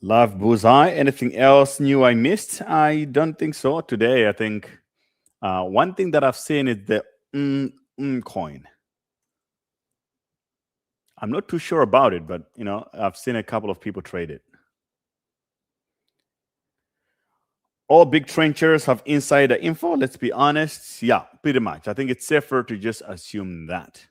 Love Bullseye. Anything else new I missed? I don't think so. Today, I think one thing that I've seen is the coin. I'm not too sure about it, but I've seen a couple of people trade it. All big trenchers have insider info. Let's be honest. Yeah, pretty much. I think it's safer to just assume that.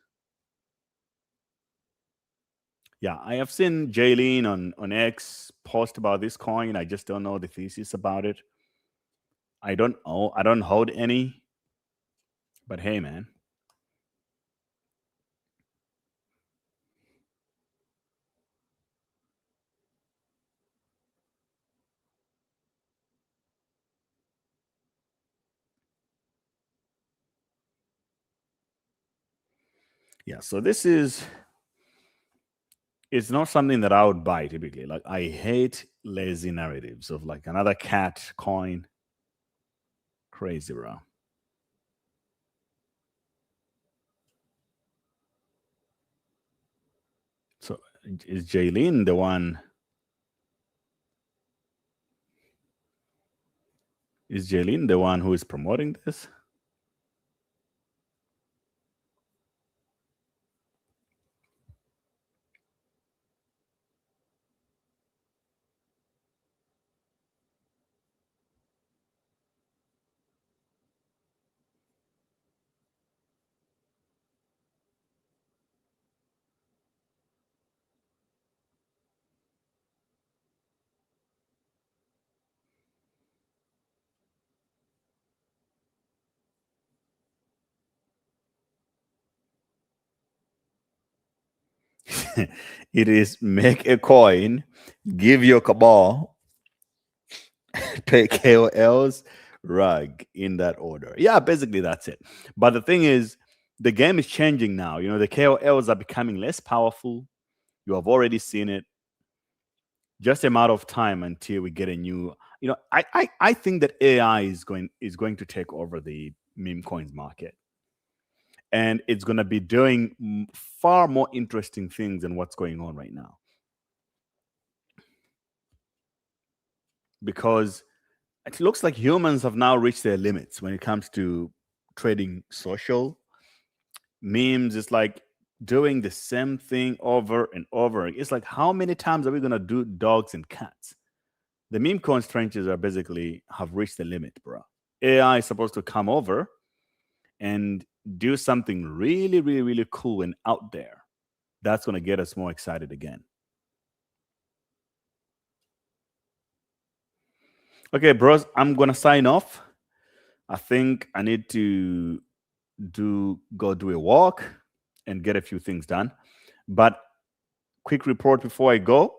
Yeah, I have seen Jaylene on X post about this coin. I just don't know the thesis about it. I don't hold any. But hey, man. Yeah, so this is, it's not something that I would buy typically. Like, I hate lazy narratives of like another cat coin. Crazy, bro. So is Jaylene the one? Is Jaylene the one who is promoting this? It is make a coin, give your cabal, pay KOLs, rug in that order. Yeah, basically that's it. But the thing is, the game is changing now. You know, the KOLs are becoming less powerful. You have already seen it. Just a matter of time until we get a new. You know, I think that AI is going to take over the meme coins market, and it's going to be doing far more interesting things than what's going on right now. Because it looks like humans have now reached their limits when it comes to trading social memes. It's like doing the same thing over and over. It's like, how many times are we going to do dogs and cats? The meme coins trenches are basically have reached the limit, bro. AI is supposed to come over and do something really, really, really cool and out there. That's going to get us more excited again. Okay, bros, I'm going to sign off. I think I need to go do a walk and get a few things done. But quick report before I go.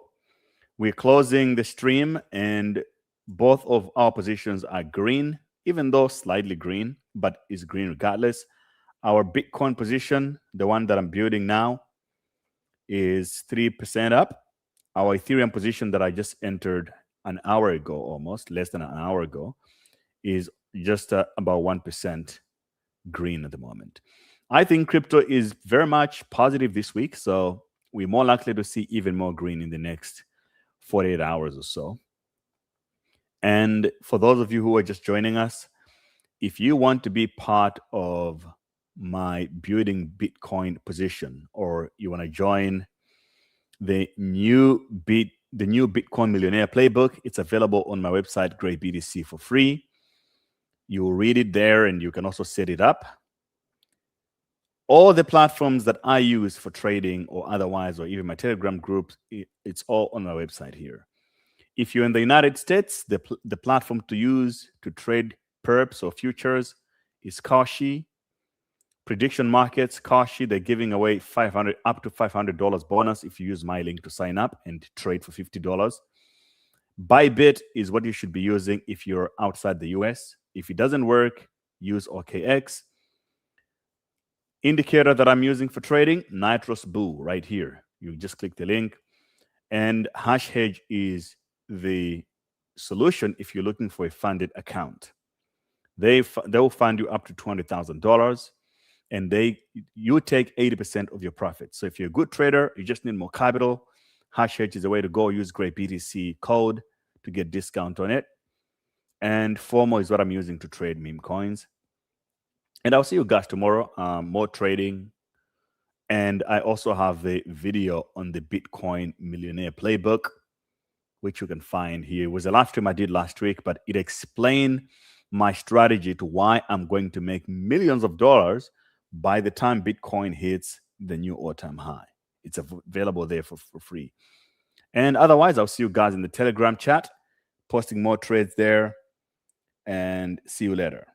We're closing the stream and both of our positions are green, even though slightly green, but it's green regardless. Our Bitcoin position, the one that I'm building now, is 3% up. Our Ethereum position that I just entered an hour ago, almost less than an hour ago, is just about 1% green at the moment. I think crypto is very much positive this week, so we're more likely to see even more green in the next 48 hours or so. And for those of you who are just joining us, if you want to be part of my building Bitcoin position, or you want to join the new Bitcoin Millionaire Playbook, it's available on my website, GreyBTC, for free. You will read it there, and you can also set it up. All the platforms that I use for trading or otherwise, or even my Telegram groups, it's all on my website here. If you're in the United States, the platform to use to trade perps or futures is Kalshi. Prediction markets, Kalshi, they're giving away up to $500 bonus if you use my link to sign up and trade for $50. Bybit is what you should be using if you're outside the US. If it doesn't work, use OKX. Indicator that I'm using for trading, Nitrous Boo, right here. You just click the link. And Hashedge is the solution if you're looking for a funded account. They'll fund you up to $200,000, and you take 80% of your profits. So if you're a good trader, you just need more capital, Hashedge is the way to go. Use GreyBTC code to get discount on it. And FOMO is what I'm using to trade meme coins. And I'll see you guys tomorrow. More trading. And I also have a video on the Bitcoin Millionaire Playbook, which you can find here. It was a live stream I did last week, but it explained my strategy to why I'm going to make millions of dollars by the time Bitcoin hits the new all-time high. it's available there for free. And otherwise, I'll see you guys in the Telegram chat, posting more trades there, and see you later.